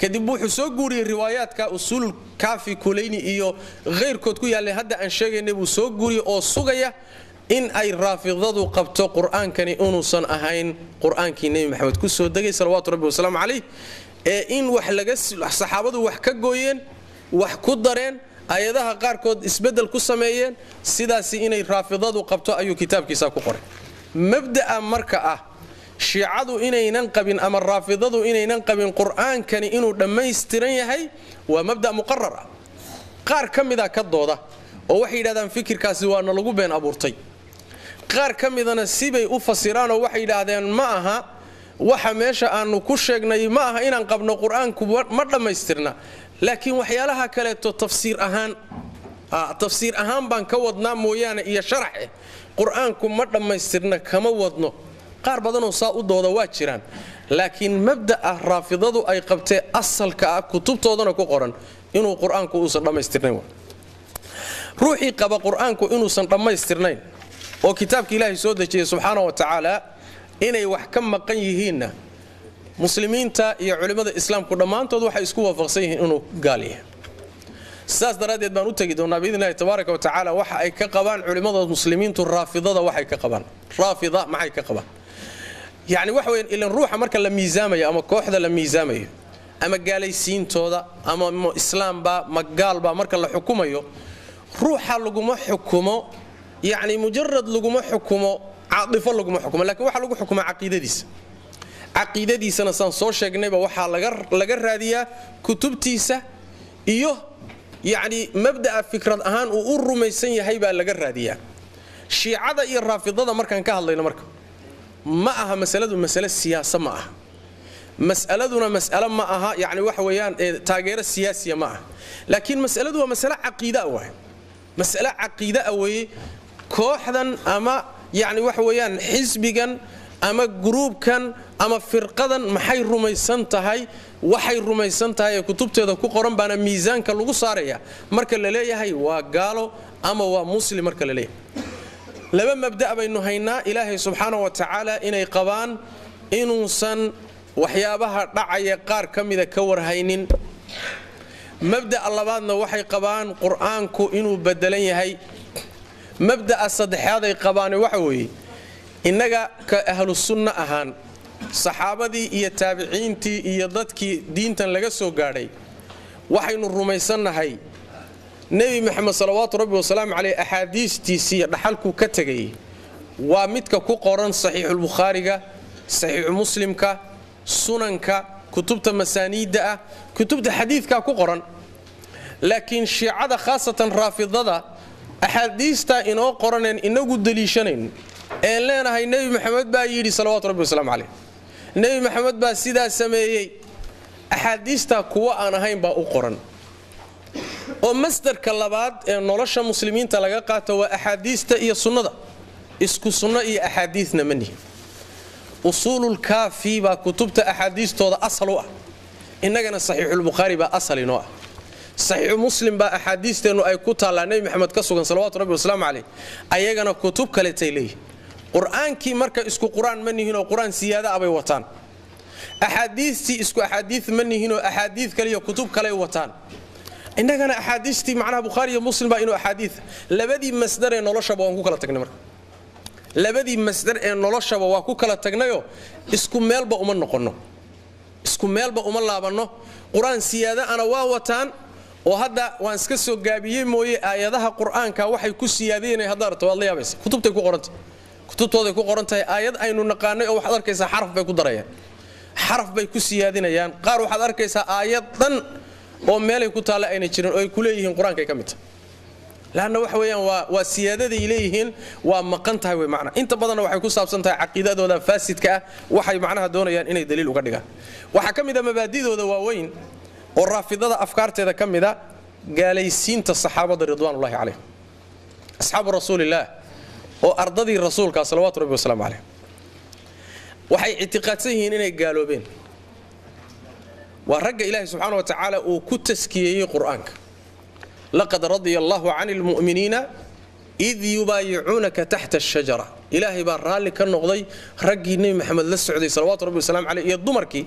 kadib wuxuu soo guuriyay riwaayaadka usul kaafi kulayni iyo qeyrkood ku yaalay hadda aan sheegaynay buu soo guuriyay oo sugaya in ay raafidadu qabto qur'aankani inuusan ahayn qur'aankii nabi maxamed ku soo degay salawaatu rabbi wasalaam calayh ee in wax laga saxaabadu wax ka gooyeen wax ku dareen ayadaha qaarkood isbedel ku sameeyeen sidaasi inay raafidadu qabto ayuu kitaabkiisa ku qoray mabda'a marka ah shiicadu inaynan qabin ama raafidadu inaynan qabin qur'aankani inuu dhammaystiran yahay waa mabda' muqarrar ah qaar ka mida ka dooda oo waxay yidhahdaan fikirkaasi waana lagu been abuurtay qaar ka midana sibay u fasiraan oo waxay yidhaahdeen ma aha waxa meesha aanu ku sheegnay ma aha inaan qabno qur'aanku ma dhammaystirna laakiin waxyaalaha kaleeto tafsiir ahaan baan ka wadnaa mooyaane iyo sharax qur'aanku ma dhammaystirna kama wadno qaar badanoo saa u dooda waa jiraan laakiin mabda'a raafidadu ay qabtee asalka ah kutubtoodana ku qoran inuu qur'aanku uusan dhammaystirnayn ruuxii qaba qur'aanku inuusan dhammaystirnayn oo kitaabka ilaahay soo dejiyey subxaana wa tacaala inay wax ka maqan yihiinna muslimiinta iyo culimmada islaamku dhammaantood waxay isku waafaqsan yihiin inuu gaal yahay sidaas daraaddeed baan u tegi doonaa biidnillahi tabaaraka wa tacaala waxa ay ka qabaan culimmada muslimiintu raafidada waxay ka qabaan raafida maxay ka qabaan yacni waxa weeyaan ilan ruuxa marka la miisaamayo ama kooxda la miisaamayo ama gaalaysiintooda ama islaamba ma gaalba marka la xukumayo ruuxa laguma xukumo yacni mujarad laguma xukumo caadifo laguma xukumo laakiin waxa lagu xukumaa caqiidadiisana saan soo sheegnayba waxaa laga raadiyaa kutubtiisa iyo yacni mabda'a fikrad ahaan uu u rumaysan yahay baa laga raadiyaa shiicada iyo raafidada markaan ka hadlayno marka ma aha masaladu masale siyaasa ma aha mas'aladuna mas'alo ma aha yacni waxa weeyaan taageero siyaasiya ma aha laakiin mas'aladu waa mas'alo caqiida waaye mas'alo caqiida weeye kooxdan ama yacni waxa weeyaan xisbigan ama gruubkan ama firqadan maxay rumaysan tahay waxay rumaysan tahay ee kutubteeda ku qoran baana miisaanka lagu saaraya marka la leeyahay waa gaalo ama waa muslim marka la leeyahay laba mabda' baynu haynaa ilaahay subxaanahu wa tacaala inay qabaan inuusan waxyaabaha dhacaya qaar ka mida ka warhaynin mabda'a labaadna waxay qabaan qur'aanku inuu bedelan yahay mabda'a saddexaad ay qabaan waxa weeye innaga ka ahlu sunna ahaan saxaabadii iyo taabiciintii iyo dadkii diintan laga soo gaadhay waxaynu rumaysannahay nebi maxamed salawaatu rabbi wasalaamu caleyh axaadiistiisii dhaxalku ka tegay waa midka ku qoran saxiixulbukhaariga saxiixu muslimka sunanka kutubta masaaniidda ah kutubta xadiidka ku qoran laakiin shiicada khaasatan raafidada axaadiista inoo qoraneen inagu daliishanayn een leenahay nebi maxamed baa yidhi salawaatu rabbi wasalaamu caleyh nebi maxamed baa sidaa sameeyey axaadiista kuwa aan ahayn baa u qoran oo masdarka labaad ee nolosha muslimiinta laga qaato waa axaadiista iyo sunnada isku sunno iyo axaadiisna ma nihin usuulul kaafi baa kutubta axaadiistooda asal u ah innagana saxiixulbukhaari baa asal inoo ah saxiixu muslim baa axaadiisteennu ay ku taallaa nebi maxamed ka sugan salawaatu rabbi wasalaamu caleyh ayagana kutub kaletay leeyihin qur'aankii marka isku qur'aan ma nihinoo qur'aan siyaada abay wataan axaadiistii isku axaadiis ma nihinoo axaadiis kale iyo kutub kale wataan innagana axaadiistii macnaha bukhaari iyo muslim baa inuu axaadiis labadii masdar ee noloshaba waan ku kala tagnay marka labadii masdar ee noloshaba waa ku kala tagnayoo isku meelba uma noqonno isku meelba uma laabanno qur'aan siyaada ana waa wataan oo hadda waan iska soo gaabiyey mooye aayadaha qur'aanka waxay ku siyaadeen hadda arto waad la yaabaysa kutubtay ku qorantay kutubtooday ku qoran tahay aayad aynu naqaanay oo waxaad arkaysaa xaraf bay ku darayaan xaraf bay ku siyaadinayaan qaar waxaad arkaysaa aayad dhan oo meelay ku taalla ayna jirin oo ay ku leeyihiin qur-aankay ka mid tahay laanna waxa weeyaan waa siyaadaday leeyihiin waa maqan tahay wey macna inta badanna waxay ku saabsan tahay caqiidadooda faasidka ah waxay macnaha doonayaan inay daliil uga dhigaan waxaa ka mid a mabaadidooda waaweyn oo raafidada afkaarteeda ka mida gaalaysiinta saxaabada ridwaanullahi calayhim asxaabu rasuulillaah oo ardadii rasuulka salawaatu rabbi wasalaamu calayh waxay ictiqaadsan yihiin inay gaaloobeen waa ragga ilaahay subxaanahu wa tacaala uu ku taskiyeeyey qur-aanka laqad radiya allahu cani almu'miniina id yubaayicuunaka taxta ashajara ilaahay baa raalli ka noqday raggii nebi maxamed la socday salawaatu rabbi wasalaamu caleyh iyo dumarkii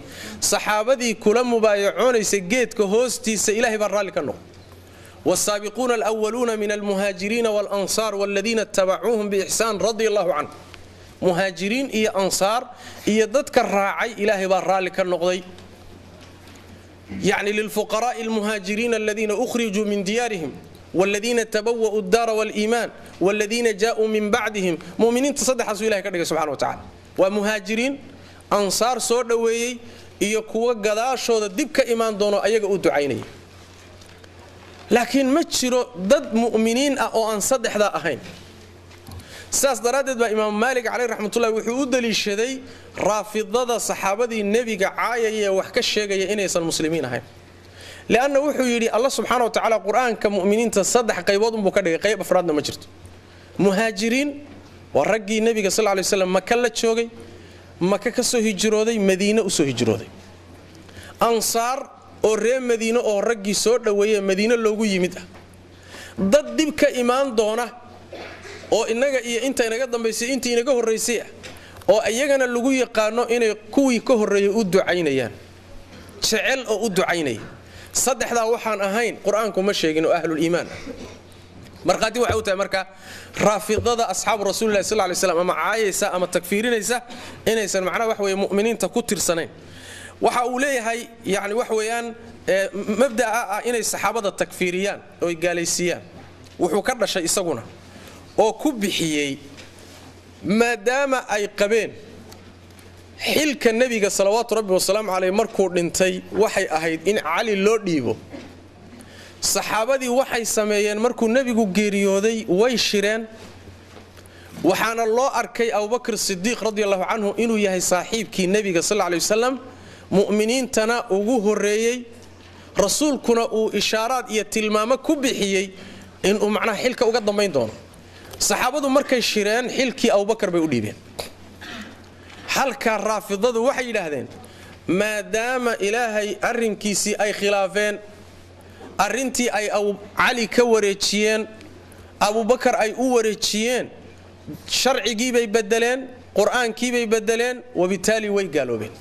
saxaabadii kula mubaayacoonaysa geedka hoostiisa ilaahay baa raalli ka noqday والسابقون الأولون من المهاجرين والأنصار والذين اتبعوهم بإحسان رضي الله عنه مهاجرين إيا أنصار إيا ضدك الراعي إلهي بارالك النقضي يعني للفقراء المهاجرين الذين أخرجوا من ديارهم والذين تبوأوا الدار والإيمان والذين جاءوا من بعدهم مؤمنين تصدح رسول الله كذلك سبحانه وتعالى ومهاجرين أنصار سور دوي إيا كوا قداشو دبك إيمان دونو أيقا أدعيني laakiin ma jiro dad mu'miniin ah oo aan saddexda ahayn saas daradeed ba imaam maalik alayhi raxmatullaahi wuxuu u daliishaday raafidada saxaabadii nabiga caayaya wax ka sheegaya inaysan muslimiin ahayn laana wuxuu yiri Allah subhanahu wa ta'ala quraanka mu'miniinta saddex qaybood uu ka dhigay qayb afraadna ma jirto muhaajiriin waa raggii nabiga sallallahu alayhi wasallam Makka la joogay Makka ka soo hijrooday Madiina u soo hijrooday ansaar oo reer Madiina oo raggii soo dhaweeyay Madiina loogu yimid dad dib ka imaan doona oo inaga iyo inta inaga dambeysay inta inaga horeysay oo ayagana lagu yaqaano inay kuwii ka horeeyay u ducaynayaan jecel oo u ducaynay saddexda waxaan ahayn quraanku ma sheegin oo ahlul iimaan marqaati waxa uu tahay marka raafidada asxaab rasuulullaahi sallallahu alayhi wasallam ama caayaysa ama takfiirinaysa inaysan macna wax weeye mu'miniinta ku tirsanayn waxa uu leeyahay yani wax weeyaan mabda'a inay saxaabada takfiiriyaan oo ay gaalaysiiyaan wuxuu ka dhashay isaguna oo ku bixiyay maadaama ay qabeen xilka nabiga salawaatu rabbi wasalaam calayhi markuu dhintay waxay ahayd in cali loo dhiibo saxaabadii waxay sameeyeen markuu nabigu geeriyooday way shireen waxaana loo arkay abubakr sidiiq radiyallahu anhu inuu yahay saaxiibkii nabiga sallallahu alayhi wasallam mu'miniintana ugu horeeyay rasuulkuna uu ishaaraad iyo tilmaamo ku bixiyay in uu macnaha xilka uga dambeyn doono saxaabadu markay shireen xilkii abubakar bay u dhiibeen halka raafidadu waxay yiraahdeen maadaama ilaahay arrinkiisii ay khilaafeen arrintii ay cali ka wareejiyeen abubakar ay u wareejiyeen sharcigii bay bedeleen quraankii bay bedeleen wabitaali way gaaloobeen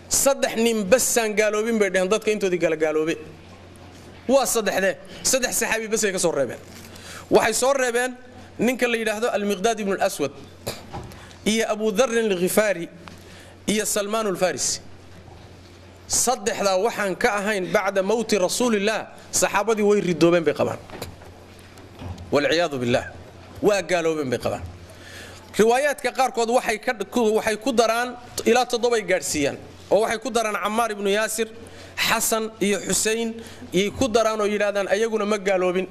saddex nin basaan gaaloobin bay dhaheen dadka intoodii gaaloobe waa saddex saxaabi bas ay ka soo reebeen waxay soo reebeen ninka la yiraahdo al-Miqdad ibn al-Aswad iyo Abu Dharr al-Ghifari iyo Salman al-Farisi saddexda waxaan ka ahayn bacda mawti rasuulillah saxaabadii way ridoobeen bay qabaan wal iyad billah waa gaaloobeen bay qabaan riwaayaadka qaar kood waxay ku daraan ilaa 7 ay gaarsiiyaan oo waxay ku daraan Ammar ibn Yasir Hasan iyo Hussein ay ku daraan oo yiraahdaan ayaguna ma gaaloobin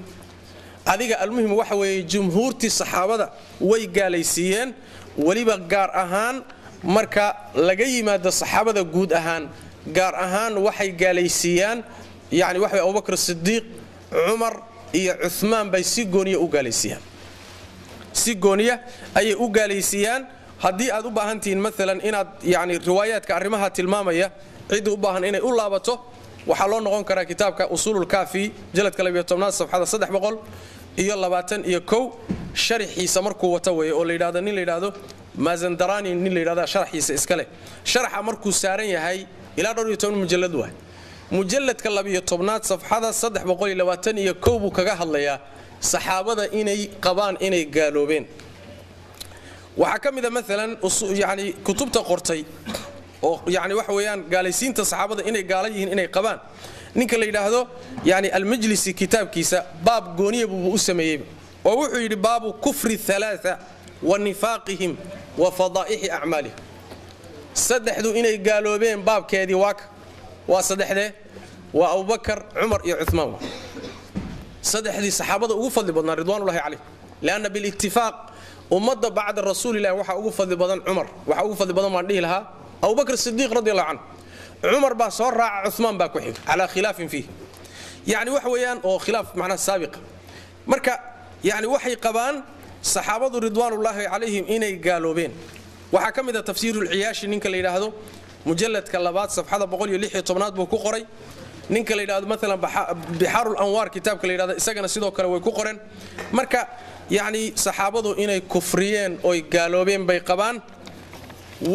adiga almuhim waxa weeye jumhuurtii saxaabada way gaalaysiiyeen waliba gaar ahaan marka laga yimaado saxaabada guud ahaan gaar ahaan waxay gaalaysiiyaan yaani waxa Abu Bakr Siddiq Umar iyo Uthman bay si gooniya u gaalaysiiyaan si gooniya ay u gaalaysiiyaan haddii aad u baahantiin maalan inaad yani riwaayaadka arrimaha tilmaamaya cid u baahan inay u laabato waxa loo noqon karaa kitaabka usulul kaafi jaladka 12 safxada 321 sharxiisa markuu wata weeye oo la yiraahdo nin la yiraahdo Mazandarani nin la yiraahdo sharxiisa iska leh sharxa markuu saaran yahay ila 12 mujallad waa mujalladka 12 safxada 321 buu kaga hadlayaa saxaabada inay qabaan inay gaaloobeen waxa kamida maalan yani kutubta qortay oo yani wax weeyaan gaalaysiinta saxaabada inay gaalay yihiin inay qabaan ninka la yiraahdo yani al-Majlisi kitaabkiisa baab gooniye buu u sameeyay oo wuxuu yiri baabu kufri thalatha wa nifaqihim wa fadaa'ihi a'malihim saddexdu inay gaaloobeen baabkeedii waa saddexde waa Abu Bakar Umar iyo Uthman saddexdii saxaabada ugu fadli badnaa ridwaanullaahi calayhim laana bil ittifaq ummadda bacda rasuulillaah waxa ugu fadli badan Umar waxa ugu fadli badan waan dhihi lahaa Abu Bakr Siddiq radiyallahu anhu Umar baa soo raaca Uthman baa ku xig ala khilaafin fihi yani wax weeyaan oo khilaaf macna saabiq marka yani waxay qabaan saxaabadu ridwaanullaahi calayhim inay gaaloobeen waxaa ka mid ah tafsiirul ciyaashi ninka la yidhaahdo mujalladka labaad safxada 116 buu ku qoray ninka la yidhaahdo maalan bixaarul anwaar kitaabka la yidhaahdo isagana sidoo kale way ku qoreen marka yacni saxaabadu inay kufriyeen oy gaaloobeen bay qabaan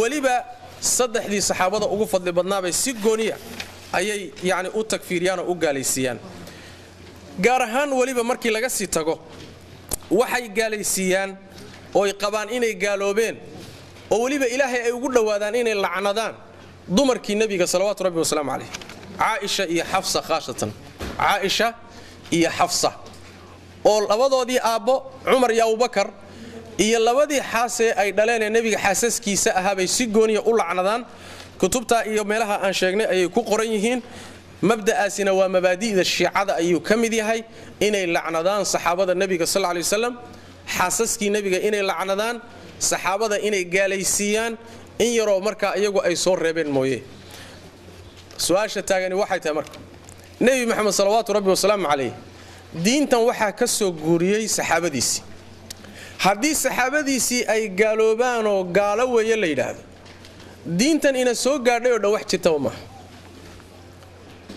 weliba saddexdii saxaabada ugu fadli badnaabay si gooniya ayay yacni u takfiiriyaan oo u gaalaysiiyaan gaar ahaan weliba markii laga sii tago waxay gaalaysiiyaan ooy qabaan inay gaaloobeen oo weliba ilaahay ay ugu dhowaadaan inay lacnadaan dumarkii nebiga salawaatu rabbi wasalaamu calayh caaisha iyo xafsa khaasatan caaisha iyo xafsa oo labadoodii aabbo cumar iyo abubakar iyo labadii xaasee ay dhaleen ee nebiga xaasaskiisa ahaabay si gooniya u lacnadaan kutubtaa iyo meelaha aan sheegnay ayay ku qoran yihiin mabda'aasina waa mabaadi'da shiicada ayuu ka mid yahay inay lacnadaan saxaabada nebiga sal lay wasalam xaasaskii nebiga inay lacnadaan saxaabada inay gaalaysiiyaan in yaroo markaa iyagu ay soo reebeen mooye su-aasha taagani waxay tahay marka nebi maxamed salawaatu rabbi wasalaamu calayh diintan waxaa ka soo guuriyey saxaabadiisii haddii saxaabadiisii ay gaaloobaanoo gaalo weeye la yidhaahdo diintan ina soo gaadhay oo dhan wax jirtaba maaha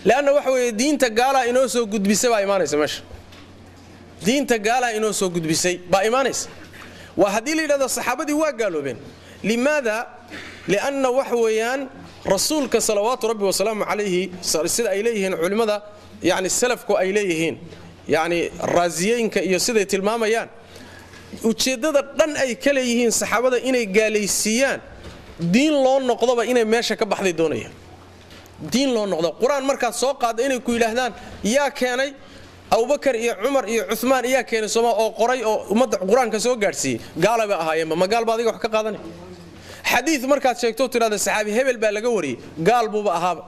leanna waxa weeye diinta gaalaa inoo soo gudbisay baa imaanaysa meesha diinta gaalaa inoo soo gudbisay baa imaanaysa waa haddii la yidhahdo saxaabadii waa gaaloobeen limaada lianna waxa weeyaan rasuulka salawaatu rabbi wasalaamu calayhi sida ay leeyihiin culimmada yani salafku ay leeyihiin yani raasiyeenka iyo siday tilmaamayaan ujeeddada dhan ay ka leeyihiin saxaabada inay gaalaysiiyaan diin loo noqdoba inay meesha ka baxday doonayaan diin loo noqdo qur-aan markaad soo qaadda inay ku yidhaahdaan yaa keenay abubakar iyo cumar iyo cumaan iyaa keenay sooma oo qoray oo ummadda qur-aanka soo gaadhsiiyey gaala bay ahaayeenba ma gaal baa adiga wax ka qaadanay xadiid markaad sheegto tidhahda saxaabi hebel baa laga wariyey gaal buuba ahaaba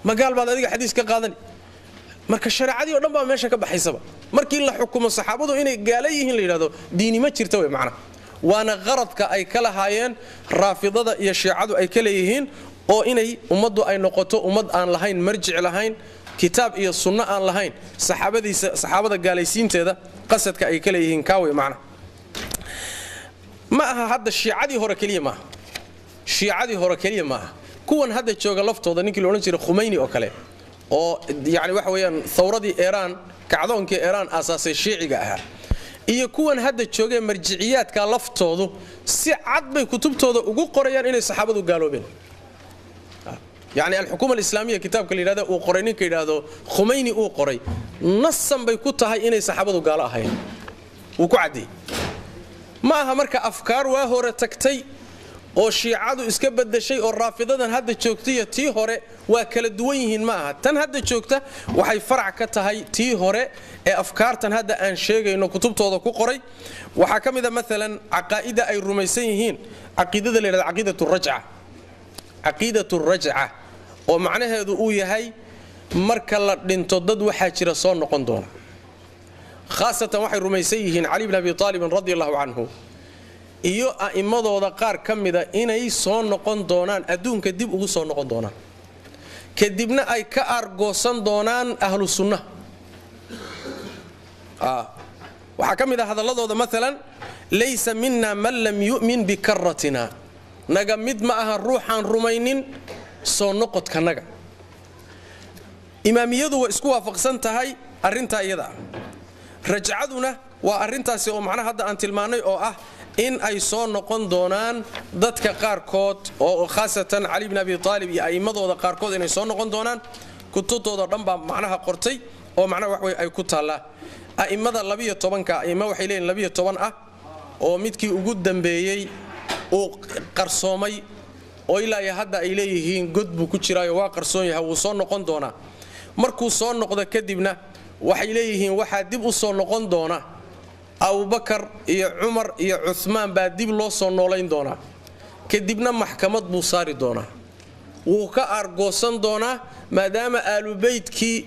ma gaal baad adiga xadiis ka qaadani marka shareecadii oo dhan baa meesha ka baxaysaba markii la xukumo saxaabadu inay gaala yihiin la yidhahdo diini ma jirta wey macnaha waana qaradka ay ka lahaayeen raafidada iyo shiicadu ay ka leeyihiin oo inay ummaddu ay noqoto ummad aan lahayn marjic lahayn kitaab iyo sunno aan lahayn saxaabada gaalaysiinteeda qasadka ay ka leeyihiin kaawey macnaha ma aha hadda shiicadii hore keliya maaha shiicadii hore keliya maaha kuwan hadda jooga laftooda ninkii la odhan jiray khumayni oo kale oo yani waxa weeyaan thawradii iiraan kacdoonkii iiraan aasaasay shiiciga ahaa iyo kuwan hadda joogee marjiciyaadka laftoodu si cad bay kutubtooda ugu qorayaan inay saxaabadu gaaloobeen يعني الحكومة الإسلامية كتاب كل هذا وقرينين كده هذا خميني وقري نصا بيكوتها إني سحبوا قالها هاي وقعدي معها مركا أفكار وهورة تكتي أو شيعة إسكبت الشيء الرافضة هذا الشوكتية تي هورة وكل دويهن معها تن هذا الشوكتة وحي فرع كتهاي تي هورة أفكار تن هذا أن شيء إنه كتبته هذا كقري وحكم إذا مثلا عقائد أي الروميسيين عقيدة اللي عقيدة الرجعة عقيدة الرجعة ومعناها uu yahay marka la dhinto dad waxa jira soo noqon doona khaasatan waxay rumaysan yihiin Ali ibn Abi Talib radiyallahu anhu iyo aamadooda qaar kamida inay soo noqon doonaan adduunka dib ugu soo noqon doonaan kadibna ay ka argoosan doonaan ahlu sunnah waxa kamida hadaladooda midalan laysa minna man lam yu'min bi karratina naga mid ma aha ruuxan rumaynin soo noqodkanaga imaamiyadu waa isku waafaqsan tahay arinta iyada rajcaduna waa arintaasi oo macnaha hadda aan tilmaanay oo ah in ay soo noqon doonaan dadka qaarkood oo khaasatan Ali ibn Abi Talib iyo aimadooda qaarkood inay soo noqon doonaan kutubtooda dhan baa macnaha qortay oo macnaha wax way ay ku taala aimada 12ka aima waxay leeyihiin 12 ah oo midkii ugu dambeeyay oo qarsoomay oo ilaa hadda ay leeyihiin god buu ku jiraayo waa qarsoon yahay wuu soo noqon doonaa markuu soo noqdo kadibna waxay leeyihiin waxa dib u soo noqon doona Abu Bakar iyo Umar iyo Uthman baa dib loo soo noolayn doona kadibna maxkamad buu saari doona wuu ka argoosan doona maadaama aalu beydkii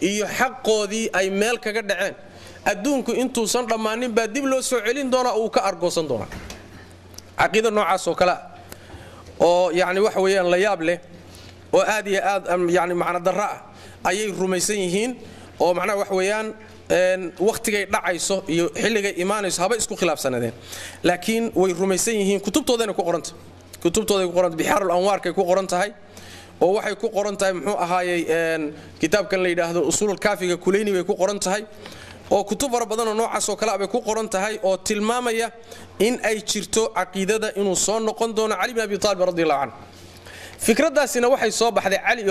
iyo xaqoodii ay meel kaga dhaceen adduunku intuusan dhamaanin baa dib loo soo celin doona oo ka argoosan doona aqeeda noocaas oo kala oo yani wax weeyaan la yaab leh oo aad iyo aad yani macna darra ayay rumaysan yihiin oo macnaha wax weeyaan waqtigay dhacayso iyo xilligay iimaanayso haba isku khilaafsanadeen laakiin way rumaysan yihiin kutubtoodana ku qoranta bihaarul anwaarkay ku qoran tahay oo waxay ku qoran tahay muxuu ahaayay kitaabkan la yiraahdo usulul kaafiga kulayni bay ku qoran tahay oo kutub fara badan oo noocaas oo kale ah bay ku qoran tahay oo tilmaamaya in ay jirto aqeedada inuu soo noqon doono Ali ibn Abi Talib radiyallahu anhu fikradaasina waxay soo baxday Ali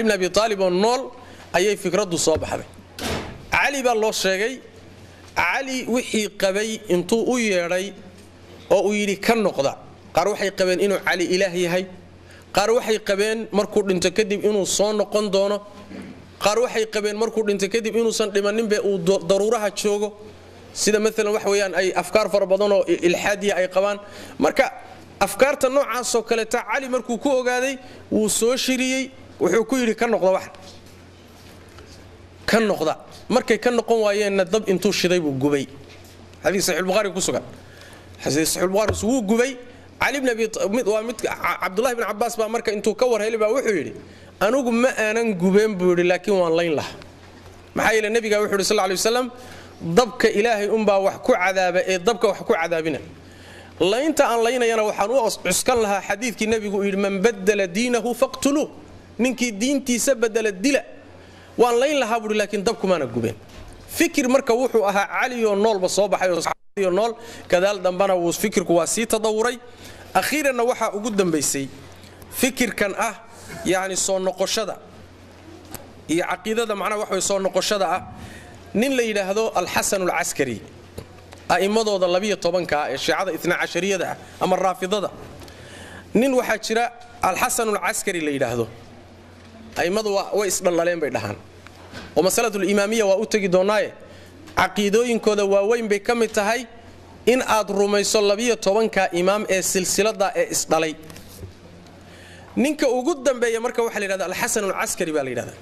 ibn Abi Talib oo nool ayay fikradu soo baxday Ali baa loo sheegay Ali wixii qabay intuu u yeeray oo uu yiri ka noqda qaar waxay qabeen inuu Ali ilaah yahay qaar waxay qabeen markuu dhinto kadib inuu soo noqon doono qaar waxay qabeen markuu dhinto kadib inuusan dhimanin be uu daruuraha joogo sida mesela wax weeyaan ay afkaar fara badan oo ilhaadiya ay qabaan marka afkaarta noocaas oo kale ta Ali markuu ku ogaaday wuu soo shiriyay wuxuu ku yiri ka noqda wax kan noqda markay ka noqon waayeen dab intuu shiday buu gubay hadii sahih al-bukhari ku sugan hadii sahih al-bukhari uu gubay Ali ibn Abi Abdullah ibn Abbas baa marka intuu ka warhelay baa wuxuu yiri anugu ma aanan gubeen buu yiri laakiin waan layn lahaa maxaa yeelay nabiga wuxuu yiri sallallahu alayhi wasallam dabka ilaahay baa wax ku cadaaba ee dabka wax ku cadaabina laynta aan laynayana waxaan u cuskan lahaa xadiidkii nabigu yiri man badala diinahu faqtulu ninkii diintiisa badala dila waan layn lahaa buu laakiin dabku maana gubeen fikir marka wuxuu ahaa Ali oo noolba soo baxay oo saxaabadiyo nool kadaal dambana wuu fikirku waa sii tadawuray akhiirana waxa ugu dambeysay fikirkan ah yaani soo noqoshada iyo aqeedada macna wax way soo noqoshada ah nin la yiraahdo al-Hasan al-Askari aimadooda 12ka ee shiicada 12riyada ama raafidada nin waxa jira al-Hasan al-Askari la yiraahdo aimadu way isdhalaleen bay dhahan oo masaladu al-imaamiyya waa u tagi doonaaye aqeedooyinkooda waaweyn bay kamid tahay in aad rumayso 12ka imaam ee silsilada ee isdhalay ninka ugu dambeeya marka waxa la yiraahdaa al-Hasan al-Askari baa la yiraahdaa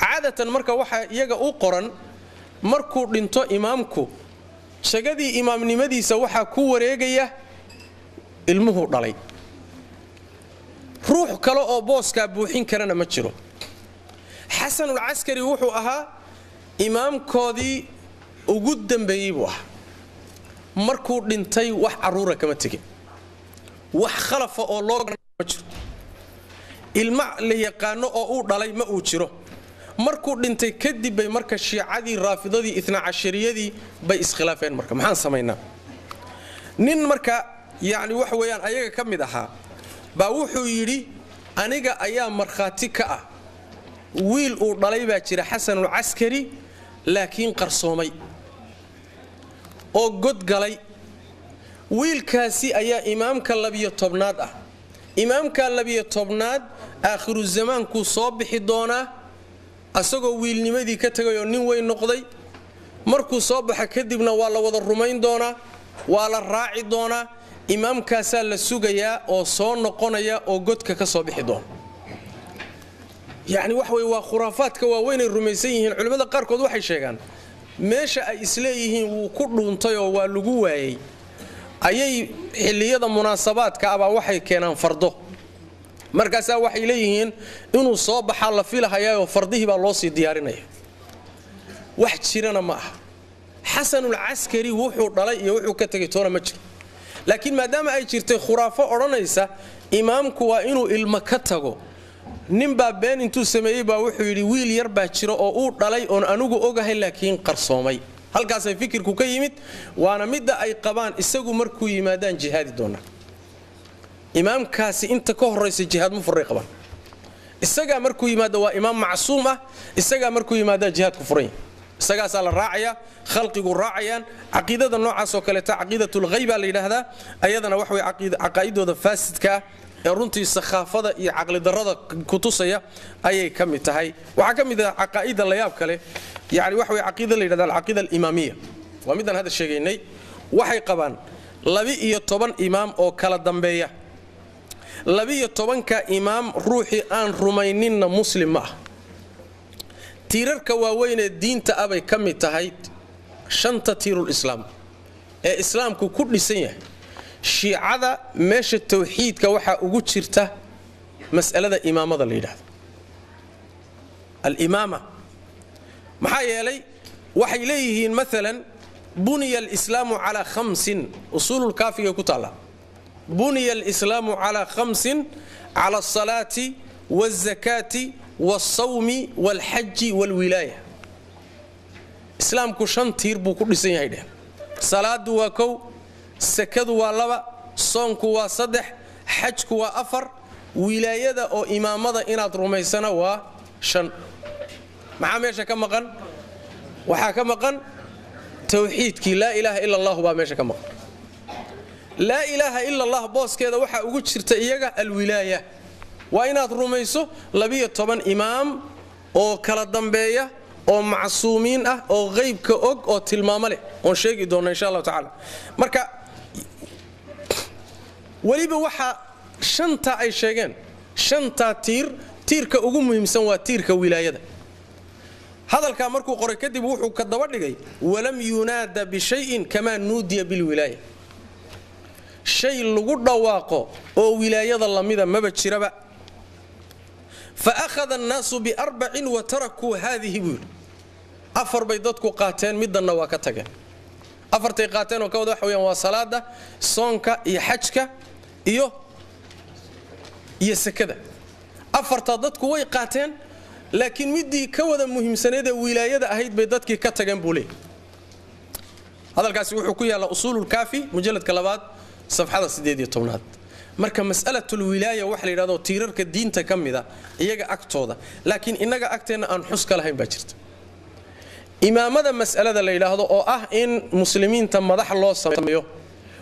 caadatan marka waxa iyaga u qoran markuu dhinto imaamku shagadii imaamnimadiisa waxa ku wareegaya ilmuhu dhalay ruux kale oo booska buuxin karana ma jiro Hasan al-Askari wuxuu ahaa imaamkoodii ugu dambeeyay buu ahaa markuu dhintay wax aruura kama tagin wax khalafa oo loo ma jiro ilma la yaqaano oo uu dhalay ma uu jiro markuu dhintay kadib bay marka shiicadii raafidadii 12riyadii bay iskhilaafeen marka maxaan sameeynaa nin marka yaani wax weeyaan ayaga kamid ahaa baa wuxuu yiri aniga ayaa marxaati ka ah wiil uu dhalay baa jira Hasan al-Askari laakiin qarsoomay oo god galay wiilkaasi ayaa imaamka 12aad ah imaamka 12aad aakhiru zamaanku soo bixi doona asagoo wiilnimadii ka tagay oo nin weyn noqday markuu soo baxa kadibna waa la wada rumayn doona waa la raaci doona imaamkaasa la sugayaa oo soo noqonaya oo godka ka soo bixi doona yaani wax way waa khuraafaadka waaweyn ay rumaysan yihiin culimada qaar kood waxay sheegaan meesha ay isleeyihiin wuu ku dhuuntay oo waa lagu waayay ayay xilliyada munaasabaadka aba waxay keenaan fardo markaas waxay leeyihiin inuu soo baxa la filahayo fardihii baa loo sii diyaarinaya wax jirana ma aha Hasan al-Askari wuxuu dhalay iyo wuxuu ka tagay toona ma jiro laakiin maadaama ay jirtay khuraafo oranaysa imaamku waa inuu ilma ka tago nin baa been intuu sameeyay baa wuxuu yiri wiil yar baa jiro oo uu dhalay oo anigu ogahay laakiin qarsoomay halkaas ay fikirku ka yimid waana midda ay qabaan isagu markuu yimaadaan jihaadi doona imaamkaasi inta ka horeysa jihaad mu furay qaban isaga markuu yimaado waa imaam macsuum ah isaga markuu yimaado jihaad ku furay isaga la raacaya khalqigu raacayaan aqeedada noocaas oo kale ta aqeedatul ghayba la yiraahdaa ayadana wax way aqeedooda faasidka ee runtii saxaafada iyo aqli darrada ku tusaya ayay kamid tahay waxa kamid ah aqeedada la yaab kale yaani wax way aqeedada la yiraahdaa aqeedada imaamiyya waa midan hada sheegaynay waxay qabaan 12 imaam oo kala dambeeya 12ka imaam ruuxi aan rumayninna muslim ah tiirarka waaweyn ee diinta abay kamid tahay shanta tiirul islaam ee islaamku ku dhisan yahay shiicada meesha tawxiidka waxa ugu jirta mas'alada imaamada la yiraahdo الإمامة محايا لي وحي ليه مثلا بني الإسلام على 5 أصول الكافية كتالا بني الإسلام على 5 على الصلاة والزكاة والصوم والحج والولاية إسلام كشان تيربو كل سنة هيدا صلاة وكو سكد ولبا صوم كوا صدح حج كوا أفر ولاية أو إمامة إناد رميسنا وشن مع ماشا كم مقن وحاكم مقن توحيدك لا إله إلا الله با ماشا كم مقن لا إله إلا الله بوس كذا وحا ugu jirta iyaga alwilaaya waa inaad rumayso 12 imaam oo kala dambeeya oo macsuumiin ah oo qeybka og oo tilmaamo leh oo sheegi doona insha Allah taala marka waliba waxa shanta ay sheegeen shanta tiirka ugu muhiimsan waa tiirka wilaayada hadalka markuu qoray kadib wuxuu ka daba dhigay walam yunada bi shay'in kama nudiya bil wilaaya shay lagu dhawaaqo oo wilaayada lamida maba jiraba fa akhadha an-nasu bi 4 wa taraku hadhihi bul afar bay dadku qaateen midna waa ka tageen afartay qaateen oo ka wada waxayaan waa salaada soonka iyo xajka iyo sakada afarta dadku way qaateen laakiin midii ka wada muhiimsaneed wilaayada ahayd bay dadkii ka tageen buulay hadalkaasi wuxuu ku yaala usulul kaafi mujalladka labaad صفحة 18 marka mas'alatul wilaaya wax la yiraahdo tiirarka diinta kamida iyaga agtooda laakiin inaga agteena aan xuska lahayn ba jirta imaamada mas'alada la yiraahdo oo ah in muslimiinta madax loo sameeyo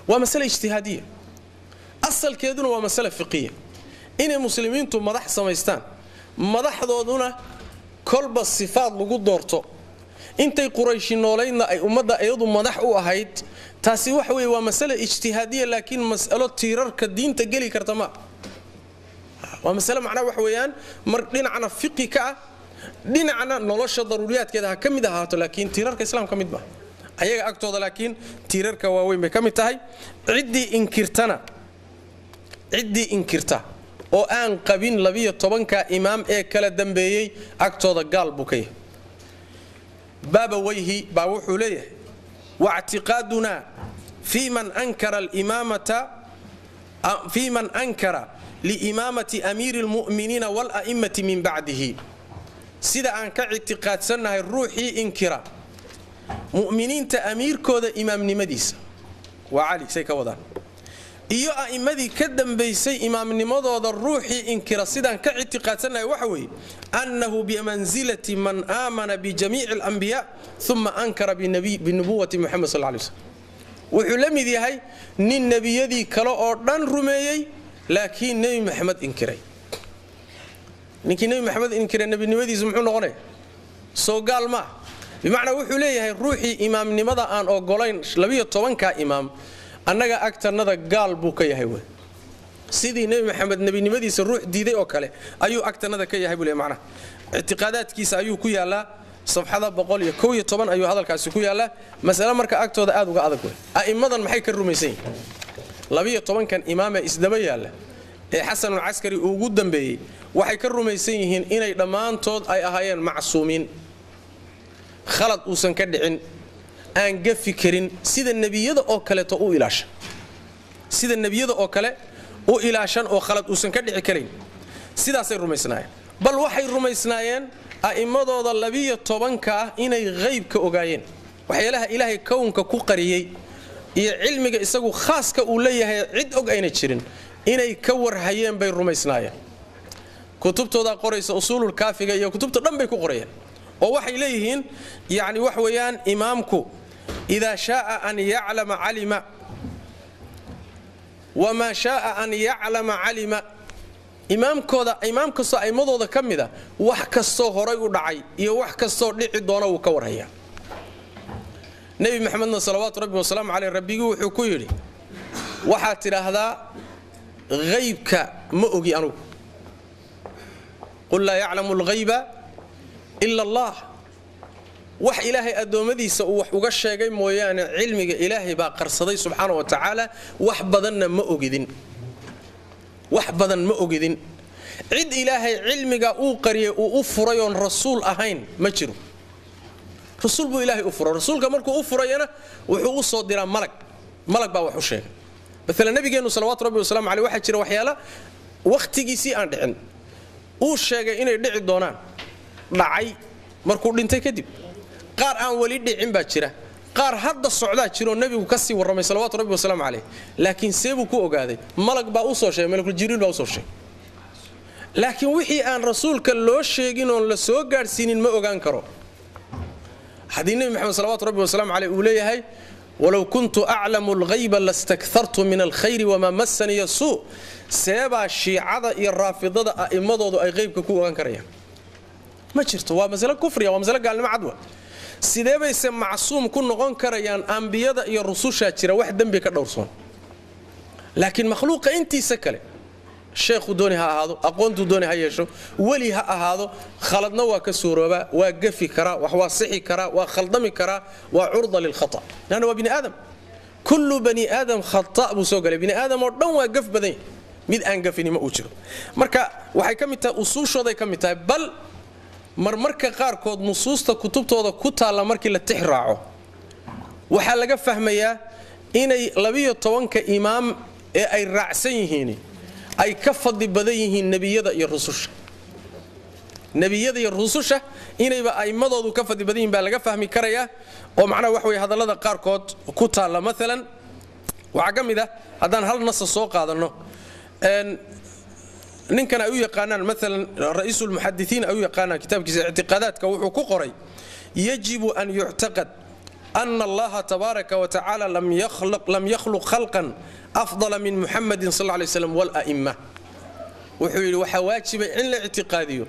waa mas'ala ijtihaadiya asalkeeduna waa mas'ala fiqiya in muslimiintu madax sameystaan madaxdooduna kolba sifaad lagu doorto intay quraysh nooleeyna ay umada ayadu madax u ahayd taasi wax weey waa mas'ala ijtihaadiya laakiin mas'alo tiirarka diinta gali karta ma waa mas'ala macna wax weeyaan mar dhinacna fiqi ka dhinacna nolosha daruuriyaadkeeda kamid ahaato laakiin tiirarka islaamka mid ba ayaga agtooda laakiin tiirarka waa weyn bay kamid tahay cidii inkirta oo aan qabin 12ka imaam ee kala dambeeyay agtooda gaal bukay باب وجهي باوحو ليه واعتقادنا في من أنكر لإمامة أمير المؤمنين والأئمة من بعده سيدا أنك اعتقاد سنة الروحي إنكرا مؤمنين تأمير كود إمام نمديس وعلي سيكا وضع إيو أئمدي كدن بيسي إمام نمضى الروحي إنكرا سيدا أنك اعتقاد سنة وحوي أنه بمنزلة من آمن بجميع الأنبياء ثم أنكر بنبوة محمد صلى الله عليه وسلم وحلمي ذي هاي نين نبي يدي كلا أردن رميي لكن نبي محمد إنكري لكن نبي محمد إنكري النبي نبي زمحون غني سو قال ما بمعنى وحلي هاي روحي إمام نمضى أن أقولين لبي طبعا كإمام أنك أكتر نذا قال بوكي هاي سيدي نبي محمد نبي نمدي سروح ديدي أوكله أيو أكتر هذا كي يحبوا لي معنا اعتقادات كيس أيو كويا لا صفحة بقول يكوي طبعا أيو هذا الكاس كويا لا مسألة مركا أكتر هذا أدو قاعد كوي أئمة محيك الروميسين لبيه طبعا كان إمام إسدبيا له حسن العسكري وجودا به وحيك الروميسين هن إن دمان تود أي أهين معصومين خلط وسن كدعين أن جف كرين سيد النبي يدا أوكله تو إلاش سيد النبي يدا أوكله oo ilaashan oo khalad uusan ka dhici karin sidaas ay rumaysnaayeen bal waxay rumaysnaayeen aa'imadooda 12ka inay qeybka ogaayeen waxyaalaha ilaahay koonka ku qariyay iyo cilmiga isagu khaaska uu leeyahay cid og ayna jirin inay ka warhayeen bay rumaysnaayeen kutubtooda qoraysa usulul kaafiga iyo kutubta dhan bay ku qorayeen oo waxay leeyihiin yaani wax weeyaan imaamku ida shaa an ya'lama alima وما شاء أن يعلم علم إمام كسو أي مضوضة كمدة وحكسو هراي ودعي وحكسو دعي دونا وكورهيا نبي محمد صلوات ربي وسلام عليه ربي وحكويري وحاتر هذا غيبك مؤجي أنو قل لا يعلم الغيب إلا الله wax ilaahay adoomadiisa uu wax uga sheegay mooyaan cilmiga ilaahay baa qarsaday subhanahu wa ta'ala wax badan ma ogidin cid ilaahay cilmiga uu qariyay uu u furay oon rasuul ahayn ma jiro rasuul buu ilaahay u furay rasuulka markuu u furayna wuxuu u soo diraa malag baa wax u sheegay مثلا nabigeenu salawaatu rabbi wasalaamu alayhi waxa jira waxyaala waqtigiisii aan dhicin uu sheegay inay dhici doonaan dhacay markuu dhintay kadib qaar aan wali dhicin baa jira qaar hadda socdaa jiro nabigu ka sii waramay salawaatu rabbi wasalaamu alayhi laakiin seebu ku ogaaday malag baa u soo sheegay malakul jibriil baa u soo sheegay laakiin wixii aan rasuulka loo sheegin oo la soo gaarsiinin ma ogaan karo hadii nabi maxamed salawaatu rabbi wasalaamu alayhi uu leeyahay ولو كنت أعلم الغيب لاستكثرت من الخير وما مسني السوء سيبا الشيعة الرافضة أئمضوا أي غيب كو أغان كريا ما جرت ومسألة كفرية ومسألة قال ما عدوى سيدابا يسمى معصوم كن غان كريان أنبياء الرسول شاترة واحد دنبي كدورسون لكن مخلوق انتي سكلي الشيخ دوني هذا أقونت دوني هيشو ولي هذا خلطنا وكسورة وقفي كرا وحواسحي كرا وخلطمي كرا وعرضة للخطأ لأنه هو بني آدم كل بني آدم خطأ بسوقة بني آدم ودون وقف بدين ميد أنقفني ما أوجه مركا وحي كميتا أصول شو ذي كميتا بل مركا قاركود نصوص كتبته هذا كتا على مركي لتحرعه وحلقة فهمية إني لبيه طوانك إمام أي رعسيهيني ay ka fadli badan yihiin nabiyada iyo rususha inayba aymadoodu ka fadli badan yihiin baa laga fahmi karaya oo macnaha wax way hadallada qaar kood ku taala midalan waxa kamida hadaan hal nas soo qaadano ninkan ay u yaqaanaan midalan ra'iisul muhaddithiin ay u yaqaanaan kitabkiisa i'tiqaadaadka wuxuu ku qoray yajibu an yu'taqad أن الله تبارك وتعالى لم يخلق خلقا أفضل من محمد صلى الله عليه وسلم والأئمة وحواجب إن الاعتقادي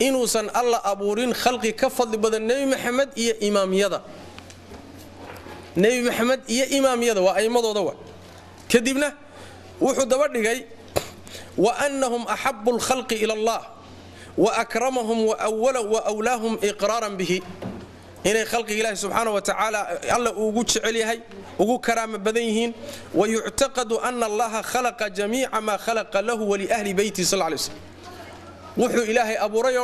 إنه سن الله أبورين خلقي كفضل بدن نبي محمد إيا إمام يدا نبي محمد إيا إمام يدا وأئمة ضوء كذبنا وحدور لغاي وأنهم أحب الخلق إلى الله وأكرمهم وأولاهم إقرارا به إن خلق الله سبحانه وتعالى الله وجود عليه وجود كرامة بديهين ويعتقد أن الله خلق جميع ما خلق له ولأهل بيته صلى الله عليه وسلم وحو إلهي أبو ري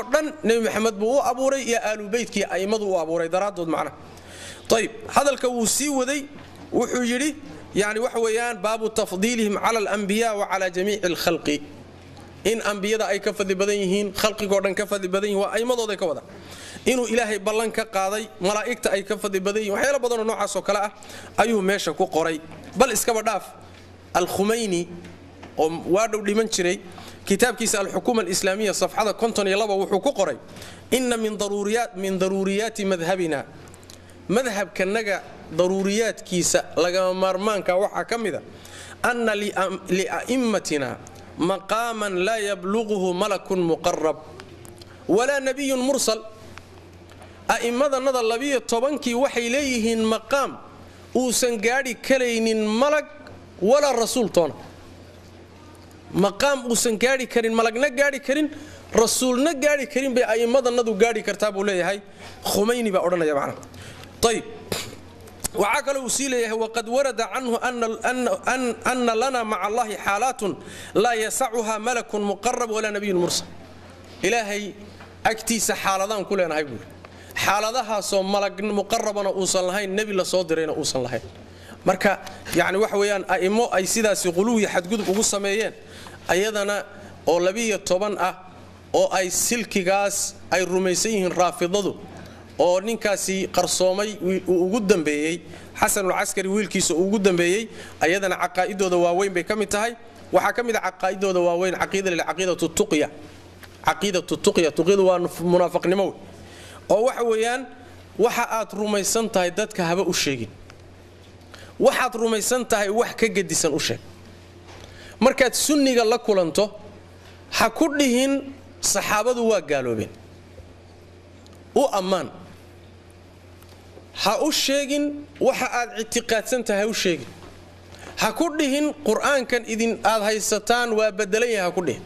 نبي محمد بو أبو ري يا آل بيتك أيمضوا أبو ري دراد معنا طيب هذا الكوسي وذي وحو يري يعني وحويان باب تفضيلهم على الأنبياء وعلى جميع الخلق إن أنبياء أي كفذ بديهين خلق قردن كفذ بديهين وأيمضوا ذي كوذا inuu ilaahay ballan ka qaaday malaa'ikta ay ka fadhi badayeen waxyaalo badan oo noocaas oo kala ah ayuu meesha ku qoray bal iskaba dhaaf al-Khumayni oo waa dhow dhiman jiray kitaabkiisa al-Hukuma al-Islaamiyya safxada 52 wuxuu ku qoray inna min daruriyat madhhabina madhhabkanaga daruriyaadkiisa laga marmaanka waxa kamida anna li a'immatina maqaman la yablughuhu malakun muqarrab wala nabiyyun mursal أئمة نذا لبيه طبنكي وحي ليهن مقام وسن قاري كرين ملك ولا الرسول طون مقام وسن قاري كرين ملك نقاري كرين رسول نقاري كرين بأئمة نذا قاري كرتابه ليه هاي خميني بأورنا يا معنا طيب وعقل وسيله وقد ورد عنه أن لنا مع الله حالات لا يسعها ملك مقرب ولا نبي مرسل إلهي أكتيس حالدان كلنا هيقول حالدها سو ملك مقربنا اوصل لهين نبي لا سو ديرينا اوصل لهين marka yaani wax weeyaan aimo ay sidaas quluwi xad gudub ugu sameeyeen ayadana oo 12 ah oo ay silkigaas ay rumaysan yihiin raafidadu oo ninkaasi qarsoomay ugu dambeeyay Xasan al-Askari wiilkiisa ugu dambeeyay ayadana aqaaidooda waaweyn bay kamid tahay waxa kamid ah aqaaidooda waaweyn aqeedatu tuqiya tuqiyadu waa munaafiqnimo oo waxa weeyaan waxa aad rumaysan tahay dadka haba u sheegin waxaad rumaysan tahay wax ka gedisan u sheeg markaad sunniga la kulanto ha ku dhihin saxaabadu waa gaaloobeen u amaan ha u sheegin waxa aad i'tiqaadsan tahay u sheegin ha ku dhihin quraankan idin aad haysataan waa bedelan yahay ha ku dhihin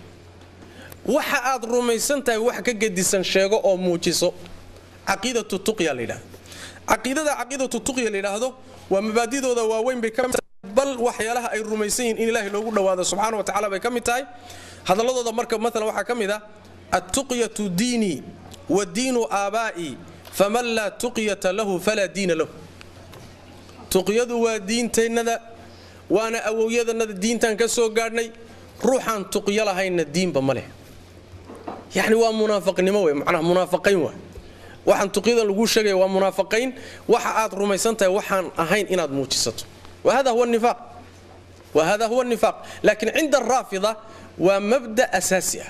waxa aad rumaysan tahay wax ka gedisan sheego oo muujiso aqeedatu tuqiya leeyahay aqeedatu tuqiya leeyahay waa mabaadidooda waaweyn bay kamid bal waxyaalaha ay rumaysan in ilaahay loogu dhawaado subhanahu wa ta'ala bay kamid tahay hadalladooda marka maalan waxaa ka mid ah attuqyatu diinii wa diinu aabaa'i faman laa tuqyata lahu falaa diina lahu tuqyadu waa diintaynada waana awowyadanada diintaan ka soo gaadhnay ruuxaan tuqyo lahayna diinba ma leh yacni waa munaafaqnimo wey macnaha munaafaqayn waa waxaan tuqyadan lagu sheegaya waa munaafaqayn waxa aad rumaysan tahay waxaan ahayn inaad muujisato wahada huwa النفاق لكن عند الرافضة ومبدأ أساسي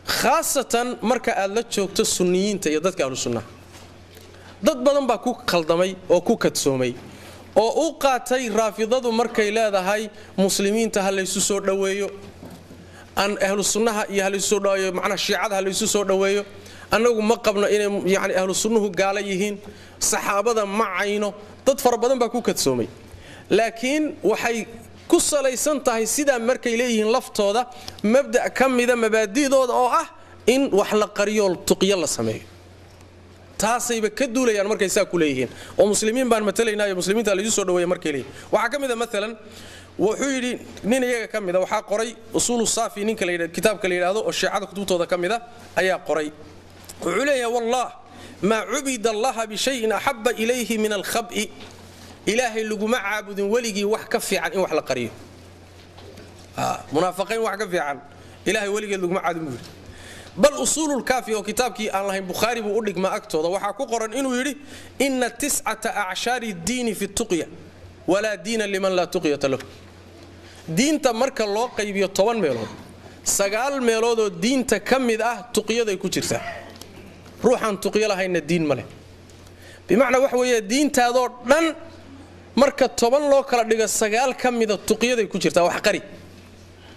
خاصة marka aad la joogto sunniyiinta iyo dadka ahlu sunnah dad badan baa ku khaldamay oo ku kadsoomay oo u qaatay raafidadu markay leedahay muslimiinta ha la isu soo dhaweeyo aan ahlu sunnaha iyo ha la isu soo dhaweeyo macna shiicada ha la isu soo dhaweeyo anagu ma qabno inay yani ahlu sunnuhu gaala yihiin saxaabada ma cayno dad fara badan baa ku kadsoomay laakiin waxay ku salaysan tahay sida markay leeyihiin laftooda mabda kamida mabaadiidooda oo ah in wax la qariyo tuqiyo la sameeyo taasayba ka duulayaan markay saa ku leeyihiin oo muslimiin baan matalaynaa iyo muslimiinta la isu soo dhaweeyo markay leeyihiin waxa kamida maalan wuxuu yidhi nin iyaga kamida waxaa qoray usuulu saafi ninka la yidhaahdo kitaabka la yidhaahdo oo shiicada kutubtooda kamida ayaa qoray wuxuu leeyahay wallah ma ubida allaha bishayin ahabba ilayhi min alkhab'i ilaahay laguma caabudin weligii wax ka fiican in wax la qariyo munaafiqiin wax ka fiican ilaahay weligeed laguma caabudin bal usulul kaafi oo kitaabkii aan lahayn bukhari buu u dhigma agtooda waxa ku qoran inuu yiri inna tis'ata a'shari ad-din fi at-tuqya wala diina liman la tuqyata lahu diinta marka loo qaybiyo 10 meelood 9 meelood oo diinta kamid ah tuqyada ay ku jirtaa ruuxan tuqyo lahayna diin male bimaana wax weeye diintaadoo dhan marka 10 loo kala dhigo 9 kamida tuqyada ay ku jirtaa wax qari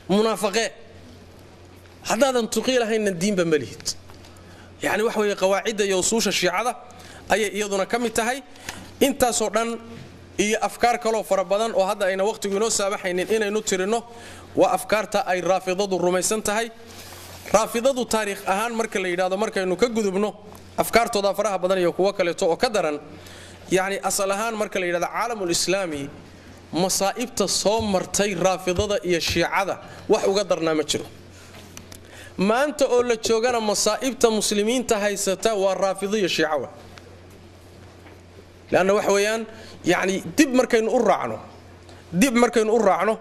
munaafiqe hadaadan tuqyo lahayna diinba malihid yani wax weeye qawaacida iyo usuusha shiicada ay iyaduna kamid tahay intaasoo dhan iyo afkaar kale oo fara badan oo hadda ayna waqtigu inoo saabaxaynin inaynu tirino waa afkaarta ay raafidadu rumaysan tahay raafidadu taariikh ahaan marka la yiraahdo markaynu ka gudubno afkaartooda faraha badan iyo kuwa kale oo ka daran yani asal ahaan marka la yiraahdo caalamul islaami masaa'ibta soo martay raafidada iyo shiicada wax uga darnaa ma jiro maanta oo la joogana masaa'ibta muslimiinta haysata waa raafido iyo shiicawa laana wax weeyaan yani dib markaynu u raacno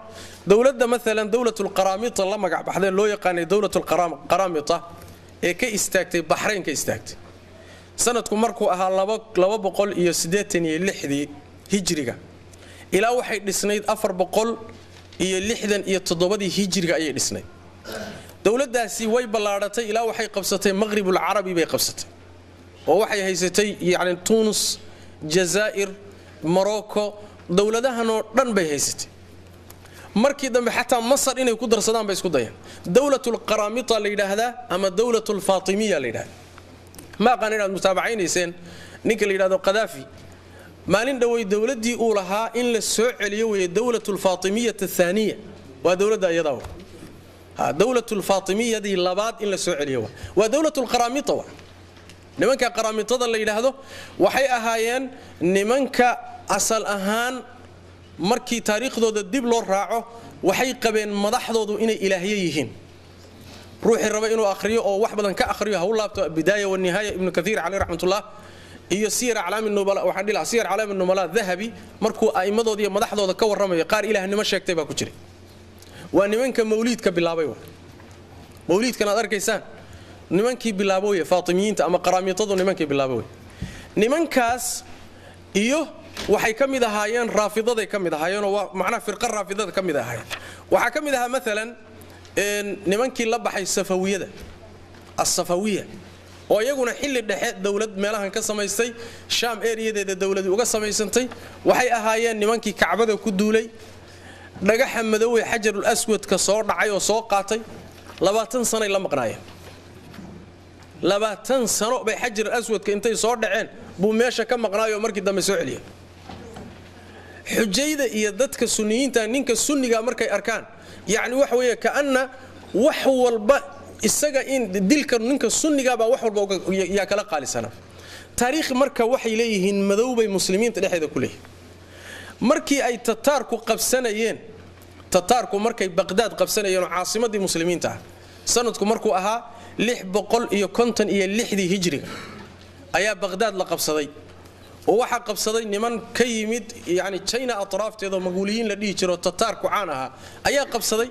dawladda مثلا dawlatul qaramita la magac baxday loo yaqaanay dawlatul qaramita ee ka istaagtay Bahrain ka istaagtay sanadku markuu ahaa 286 hijriga ilaa waxay dhisnayd 467 hijriga ayay dhisnayd dawladdaasi way ballaaratay ilaa waxay qabsatay maghribul arabi bay qabsatay oo waxay haysatay yani Tunis Jazaa'ir Morocco dawladahan oo dhan bay haysatay markii dambe xataa Masar inay ku darsadaan bay isku dayeen dawlatul qaramita la yiraahdaa ama dawlatul fatimiyya la yiraahdaa ma qaninaad mutaabacaynayeen ninka la yiraahdo Qadaafi maalin dhaway dawladii uu lahaa in la soo celiyo way dawlatul fatimiyya thaniya waa dawladda iyada dawlatul fatimiyya di labaad in la soo celiyo waa dawlatul qaramita nimanka qaramitada la yiraahdo waxay ahaayeen nimanka asal ahaan markii taariikhdooda dib loo raaco waxay qabeen madaxdoodu inay ilaahiye yihiin ruuxi raba inuu akhriyo oo wax badan ka akhriyo ha u laabto bidaaya wa nihaaya ibn kathir alayhi rahmatullah iyo siyar a'lam an-nubala waxaan dhilaa siyar a'lam an-nubala dhahabi markuu a'imadooda iyo madaxdooda ka warramayo qaar ilaahnimo sheegtay baa ku jiray waa nimanka mawliidka bilaabay mawliidkan aad arkaysaan nimankii bilaabay faatimiyiinta ama qaraamiitadu nimankii bilaabay nimankaas iyo waxay kamid ahaayeen raafidaday kamid ahaayeen oo macna firqa raafidada kamid ahaayeen waxa kamid ahaa mesela nimankii la baxay safawiyada as-safawiyya oo iyaguna xilli dhexe dawlad meelahan ka samaystay Sham area-deeda dawlad uga samaysantay waxay ahaayeen nimankii Kacbada ku duulay dhagaxa madow ee Hajarul Aswad ka soo dhacay oo soo qaatay 20 sano la maqnaayeen 20 sano bay Hajarul Aswad ka intay soo dhaceen buu meesha ka maqnaayo markii dambe soo celiyay xujayda iyo dadka sunniyiinta ninka sunniga markay arkaan yaani wax weeye kaana wax walba isaga in dilka ninka sunniga ba wax walba ya kala qaalisana taariikh marka waxay leeyihiin madow bay muslimiinta dhexdeeda ku leeyihiin markii ay tataarku qabsanayeen tataarku markay baqdaad qabsanayeen caasimadii muslimiinta sanadku markuu ahaa 656 hijriga ayaa baqdaad la qabsaday oo waxa qabsaday niman ka yimid yani China atraafteeda maguuliyiin la dhigi jiro tataarku caan aha ayaa qabsaday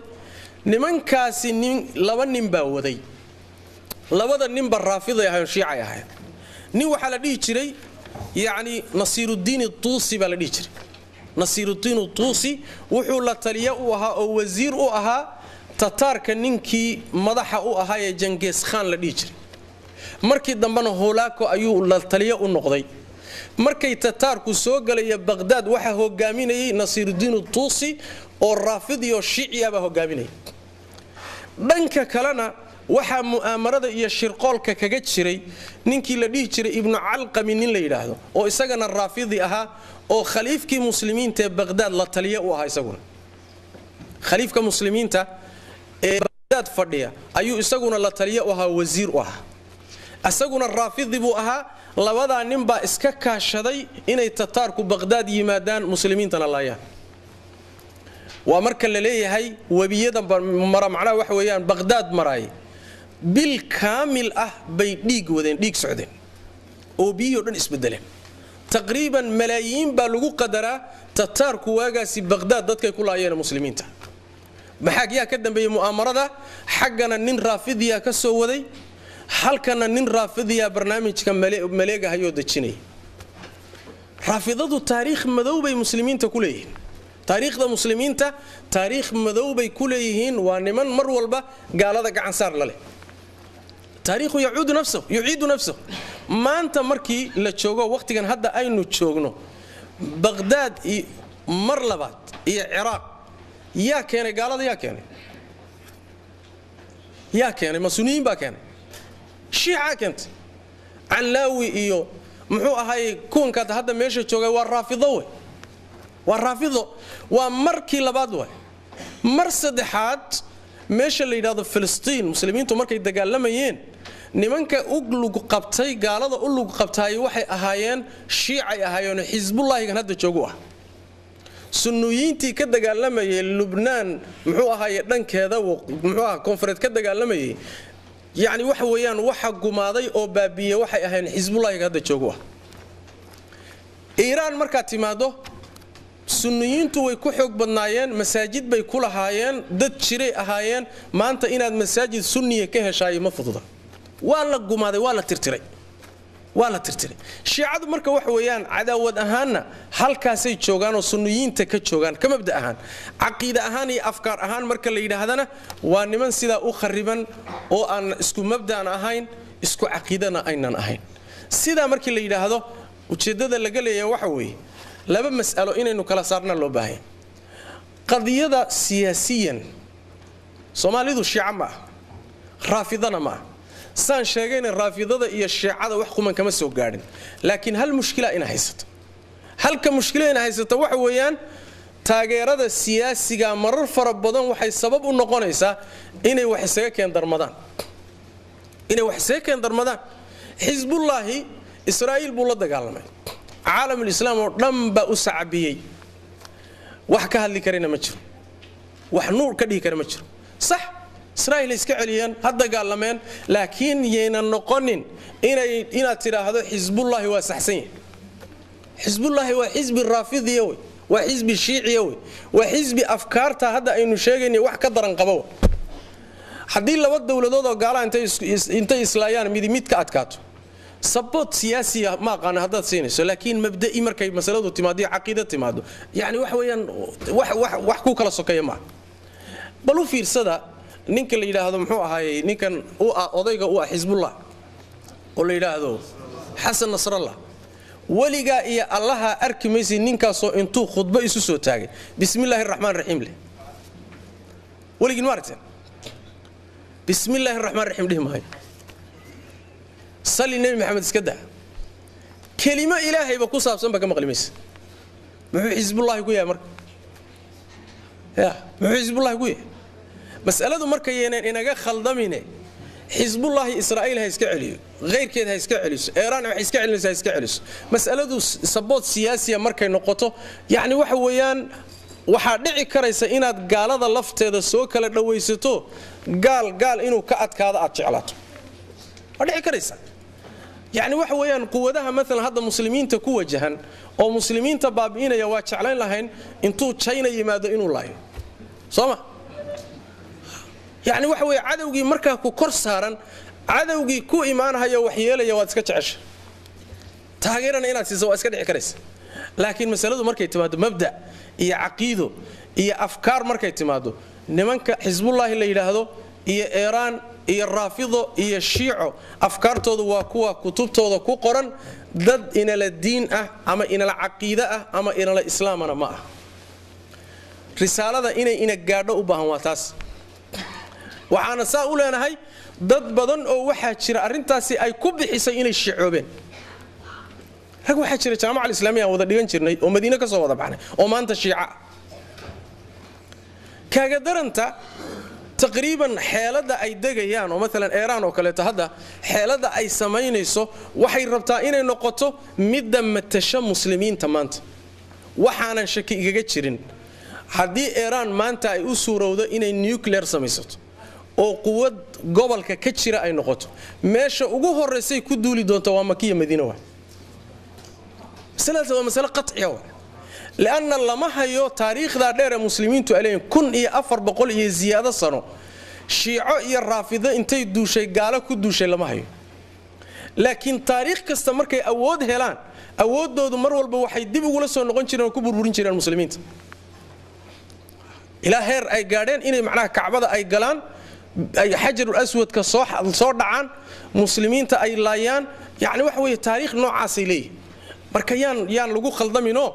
nimankaasi laba nin baa waday labada nin ba raafiday ahayn shiica ahayn nin waxa la dhigi jiray yani Nasiruddin Tuusi baa la dhigi jiray Nasiruddin Tuusi wuxuu la taliya u ahaa oo wasiir u ahaa tataarka ninkii madaxa u ahaa ee Genghis Khan la dhigi jiray markii dambana Holaako ayuu la taliya u noqday markay tataarku soo galay Baghdad waxa hogaaminayay Nasiruddin Tuusi oo raafidi oo shiiciya baa hogaaminayay dhanka kalena waxa mu'aamarada iyo shirqoolka kaga jiray ninkii la dhigi jiray Ibn Alqami nin la yiraahdo oo isagana raafidi ahaa oo khaliifkii muslimiinta ee Baghdad la taliya u ahaa isaguna khaliifka muslimiinta ee Baghdad fadhiya ayuu isaguna la taliya u ahaa wasiir u ahaa asaguna raafidi buu ahaa labada nin baa iska kaashaday inay tataarku Baghdad yimaadaan muslimiintana laayaan waa marka la leeyahay wabiyada mara macna wax weeyaan Baghdad maray bil kaamil ah bay dhiig wadeen dhiig socdeen oo biyo dhan isbedeleen taqriiban malaayiin baa lagu qadaraa tataarku waagaasi Baghdad dadkay ku laayeen muslimiinta maxaa ka dambeeyay mu'aamarada xaqana nin raafidiya ka soo waday halkana nin raafidiya barnaamijka maleega hayo dajinay raafidadu taariikh madow bay muslimiinta ku leeyihiin taariikhda muslimiinta taariikh madow bay ku leeyihiin waa niman mar walba gaalada gacan saar la leh taariikhu yuciidu nafsuhu maanta markii la joogo waqtigan hadda aynu joogno Baghdad mar labaad iyo Iraq yaa keenay gaalada yaa keenay masuniin baa keenay shiica keentay Allawi iyo muxuu ahaay kuwanka hadda meesha joogay waa raafido waa markii labaad way mar saddexaad meesha la yiraahdo Filistiin muslimiintu markay dagaalamayeen nimanka uglug qabtay gaalada uglug qabtay waxay ahaayeen shiicay ahaayeen xisbullaahigan hadda joogo ah sunniyiintii ka dagaalamayay Lubnaan muxuu ahaay dhankeeda muxuu ah konfureed ka dagaalamayay يعني waxa weeyaan waxa gumaaday oo baabiye waxay ahayn xisbullaahiga hadda joogo Iiraan marka timaado sunniyiintu way ku xoog badnaayeen masaajid bay ku lahaayeen dad jiray ahaayeen maanta inaad masaajid sunniye ka heshaay ma fududa waa la gumaaday waa la tirtiray shiicadu marka wax weeyaan cadaawad ahaana halkaasay joogaan oo sunniyiinta ka joogaan ka mabda ahaan aqeeda ahaan iyo afkaar ahaan marka la yiraahdana waa niman sida u khariban oo aan isku mabdaan ahayn isku aqeedana aynan ahayn sida markii la yiraahdo ujeedada laga leeyahay waxa weey laba mas'alo inaynu kala saarna loo baahan qadiyada siyaasiyan Soomaalidu shiica ma raafidana ma saan sheegayna raafidada iyo shiicada wax kuman kama soo gaadhin laakiin hal mushkila in haysato halka mushkila in haysato waxa weeyaan taageerada siyaasiga marar fara badan waxay sabab u noqonaysaa inay wax isaga keen darmadaan xisbullaahi Israa'iil buu la dagaalamay caalamul islaam oo dhan ba u sacbiyay wax ka hadli karina ma jiro wax nuur ka dhigi kara ma jiro sax إسرائيل إسكعليان هذا قال لمن لكن ينقنن إن تراهذا حزب الله وسحسين حزب الله وحزب الرافضي يوي وحزب الشيعي يوي وحزب أفكارته هذا إنه شيء إني واحد قدر انقبوا حدين لو الدولة ده قال أنت إسرائيل ميت كاتكاتو سبوت سياسي ما قانا هذا سينس لكن مبدئي مركي مسألة تمادي عقيدة تمادو يعني وحكوا كلا سكية ما بلو في رصدا ninka la yiraahdo muxuu ahaayay ninkan odayga u ah xisbullah oo la yiraahdo Xasan Nasrallah waliga iyo allaha arkimaysi ninkaas oo intuu khudba isu soo taagay bismillaahir rahmaanir rahiim le waligin marteen bismillaahir rahmaanir rahiim dhimay salli nabi maxamed iska daa kelima ilaahay ba ku saabsan ba ka maqlimaysa muxuu xisbullah ku yahay marka muxuu xisbullah ku yahay مسألة مركا ينين إنها خلدمينه حزب الله إسرائيل هيسك عليه غير كده هيسك عليه إيران هيسك عليه مسألة سبوت سياسية مركا نقطة يعني وحويان waxaa dhici karaysa inaad gaalada lafteeda soo kala dhawaysato gaal inuu ka adkaado aad jeclaato waa dhici karaysa yani waxa weeyaan quwadaha maalan hadda muslimiinta ku wajahan oo muslimiinta baabi'inaya waa jeclayn lahayn intuu China yimaado inuu laayo sooma yani waxa weeye cadawgii markaa ku kor saaran cadawgii ku imaanaya wax yeelaya waad iska jecesha taageerana inaad siiso waa iska dhici karaysa laakiin masaladu markay timaado mabda iyo aqiido iyo afkaar markay timaado nimanka xisbullaahi la yiraahdo iyo Iran iyo raafido iyo shiico afkaartoodu waa kuwa kutubtooda ku qoran dad inala diin ah ama inala aqiida ah ama inala islaamana ma ah risaalada inay ina gaadho u baahan waa taas waxaana saa u leenahay dad badan oo waxa jira arintaasi ay ku bixisay inay shiicoobeen rag waxa jira jaamaca islaamiga wada dhigan jirnay oo Madiina ka soo wada baxnay oo maanta shiica kaaga daranta taqriiban xeelada ay degayaan oo mesela Iran oo kale hadda xeelada ay sameynayso waxay rabtaa inay noqoto midda matasha muslimiinta maanta waxaanan shaki igaga jirin hadii Iran maanta ay u suurowdo inay nuclear samaysato oo quwad gobolka ka jira ay noqoto meesha ugu horeysay ku duuli doonto waa Makiya Madiina waa مسألة قطعية لأن لما هيو تاريخ ذا دير المسلمين تقولين كن إيه أفر بقول إيه زيادة صنو شيعة إيه الرافضة انتي دوشي قالوا كدوشي لما هيو لكن تاريخ كستمر كي أود هلان أود دو مر والبوحي دي بيقول سو نقول شيران كبر برين شيران المسلمين إلى هير أي قارين إني معناها كعبة أي قلان أي حجر الأسود كصوح الصور دعان مسلمين تأي لايان يعني وحوي تاريخ نوع عسيلي marka yaan lagu khaldamino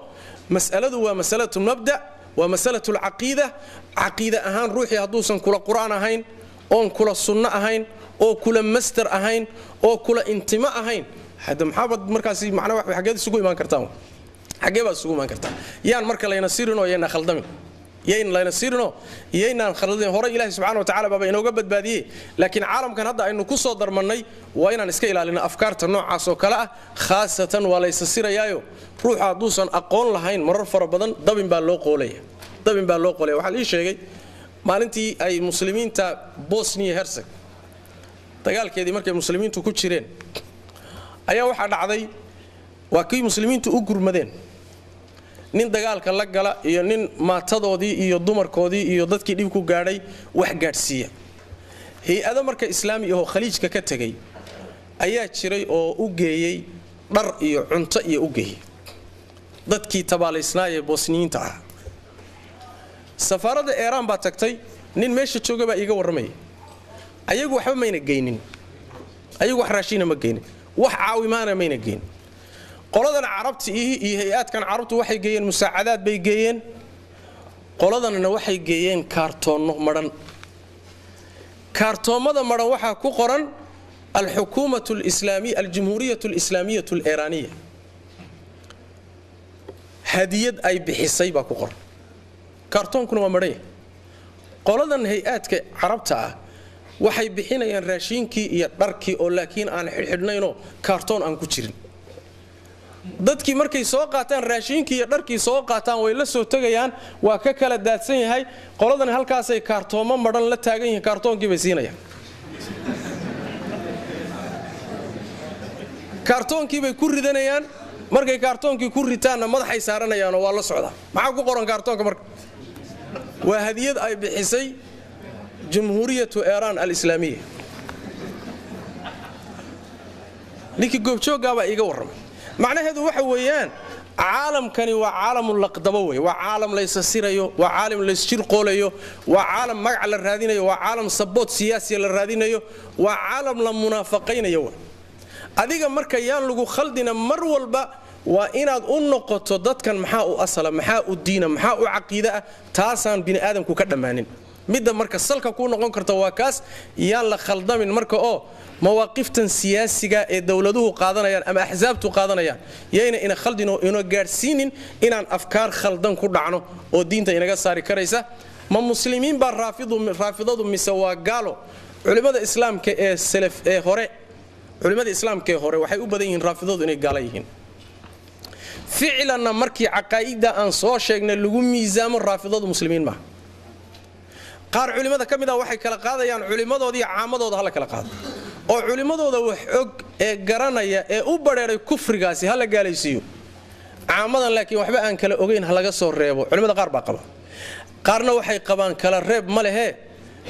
mas'aladu waa mas'alatu mabda waa mas'alatu aqeeda ahaan ruuxi haduusan kula quraan ahayn oo kula sunna ahayn oo kula master ahayn oo kula intima ahayn hada maxabad markaasi macna wax xageed isugu iman kartaa xageeba isugu iman kartaa yaan marka layna siirino yeena khaldamin yeen layna siirino yeena khaldin hore ilaahay subhanahu wa ta'ala baba inooga badbaadiyay laakiin caalamkan hadda aynu ku soo darmanay waa inaan iska ilaalino afkaarta noocaas oo kala ah khaasatan walaysa sirayaayo ruuxa haduusan aqoon lahayn marar fara badan dabin baa loo qoolaya waxa la sheegay maalintii ay muslimiinta Bosnia Herzegovina dagaalkeedii markay muslimiintu ku jireen ayaa waxa dhacday waa kii muslimiintu u gurmadeen nin dagaalka la gala iyo nin maatadoodii iyo dumarkoodii iyo dadkii dhib ku gaadhay wax gaadhsiiya hay'ada marka islaami oo khaliijka ka tagay ayaa jiray oo u geeyay dhar iyo cunto iyo u geeyay dadkii tabaaleysnaayay Bosniyiinta ah safarada Iran baa tagtay nin meesha jooga baa iga warramay ayagu waxba mayna geynin ayagu wax raashin ma geynin wax caawimaana mayna geynin qoladan carabta iyo hay'adkan carabtu waxay geeyeen musaacadaad bay geeyeen qoladanna waxay geeyeen kaartoono maran kaartoomada maran waxa ku qoran al-hukuumatu al-islaamiyya al-jumhuuriyyatu al-islaamiyyatu al-iiraaniyya hadiyad ay bixisay baa ku qoran kaartoonkuna waa maran qoladan hay'adka carabta ah waxay bixinayaan raashinkii iyo dharkii oo laakiin aan xidhnaynoo kaartoon aan ku jirin dadkii markay soo qaataan raashinkii iyo dharkii soo qaataan way la soo tagayaan waa ka kala daadsan yahay qoladan halkaas ay kaartoomo maran la taagan yihiin kaartoonkii bay siinayaan kaartoonkii bay ku ridanayaan markay kaartoonkii ku ritaanna madaxay saaranayaan oo waa la socdaa maxaa ku qoran kaartoonka marka waa hadiyad ay bixisay jumhuuriyatu Iran al-islaamiyya niki goobjooga baa iga warramay macnaheedu waxa weeyaan caalamkani waa caalam laqdabo way waa caalam la isasirayo waa caalam la isjir qoolayo waa caalam magac la raadinayo waa caalam saboot siyaasi la raadinayo waa caalam la munaafaqaynayo adiga marka yaan lagu khaldina mar walba waa inaad u noqoto dadkan maxaa u asala maxaa u diina maxaa u aqeeda taasaan bini aadamku ka dhamaanin midda marka salka ku noqon karta waa kaas yaan la khaldamin marka oo مواقفتن سياسية الدولة قادنا أما أحزاب قادنا يعني إن خلدنا إنه جالسين إن أفكار خلدن كل عنه والدين تيجي صار كريسة ما مسلمين بالرافضة مسوا قالوا علماء الإسلام كسلف هراء علماء الإسلام كهراء وحي أبدين رافضة إن قاليهن ficlanna markii caqaa'ida aan soo sheegnay lagu miisaamo raafidadu muslimiin maaha qaar culimada ka mid ah waxay kala qaadayaan culimadooda iyo caamadooda hala kala qaado oo culimadooda wax og ee garanaya ee u badheeray kufrigaasi hala gaalaysiiyo caamadan laakiin waxba aan kala ogeyn ha laga soo reebo culimada qaar baa qaba qaarna waxay qabaan kala reeb ma lehe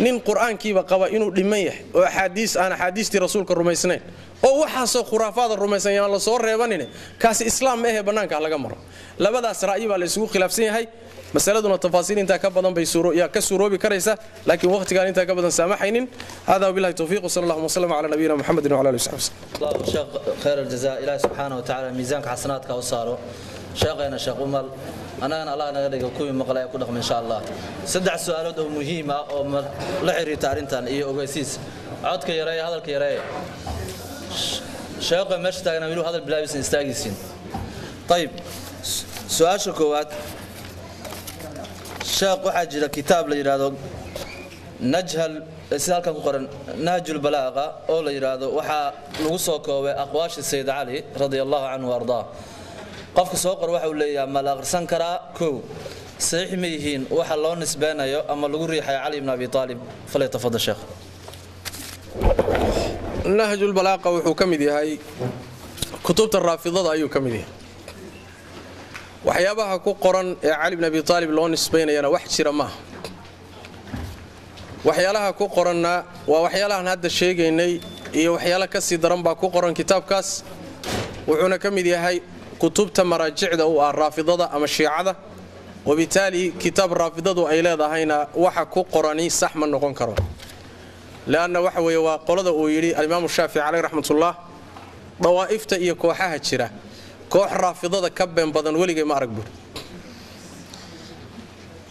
nin quraankiiba qaba inuu dhiman yahay oo axaadiistii rasuulka rumaysnayn oo waxaasoo khuraafaada rumaysan yaan la soo reebanine kaasi islaam ma ahe bannaanka laga maro labadaas ra'yi baa la isugu khilaafsan yahay masaladuna tafaasiil intaa ka badan bay ka suuroobi karaysa laakiin waqtigaan intaa ka badan saamaxaynin hada billahi tawfiiq sallallahu alayhi wa sallam ala nabiyina muhammadin wa ala alihi wa sahbihi الله شيخ خير الجزاء إلهي سبحانه وتعالى ميزانك حسناتك وصاروا شيخنا شيخ أمل أنا الله نقدر كوي مقالة يكون إن شاء الله سدع سؤالات مهمة أو لحري تارنتان إيه أوجسيس عدك يراي هذا الكيراي شيخ مش تاجنا بيلو هذا البلاوي سنستاجسين طيب سؤال شكوات شيخ واحد جرى كتاب ليرادو نجهل سالك قرن نهج البلاغة أو ليرادو وحا لوسوكو أقواش السيد علي رضي الله عنه وأرضاه قفك سوقر waxa uu leeyahay ma la aqrsan karaa koo saxiix ma yihiin waxa loo nisbeenayo ama lagu riixay Ali ibn Abi Talib falay tafadal sheekh nahjul balaaqa wuxuu kamid yahay kutubta raafidada ayuu kamid yahay waxyaabaha ku qoran ee Ali ibn Abi Talib loo nisbeenayana wax jira ma waxyaalaha ku qoranna waa waxyaalahan hadda sheegaynay iyo waxyaalo ka sii daran baa ku qoran kitaabkaas wuxuuna kamid yahay كتبت مراجعده الرافضه أما الشيعه وبالتالي كتاب رافضه اي لهدهينا waxa ku qorani sax ma noqon karo laana waxa weeye waa qolada uu yiri Imam Shaafi'i alayhi rahmatullah dawaa'ifta iyo kooxaha jira koox raafidada ka been badan waligeey ma arag bur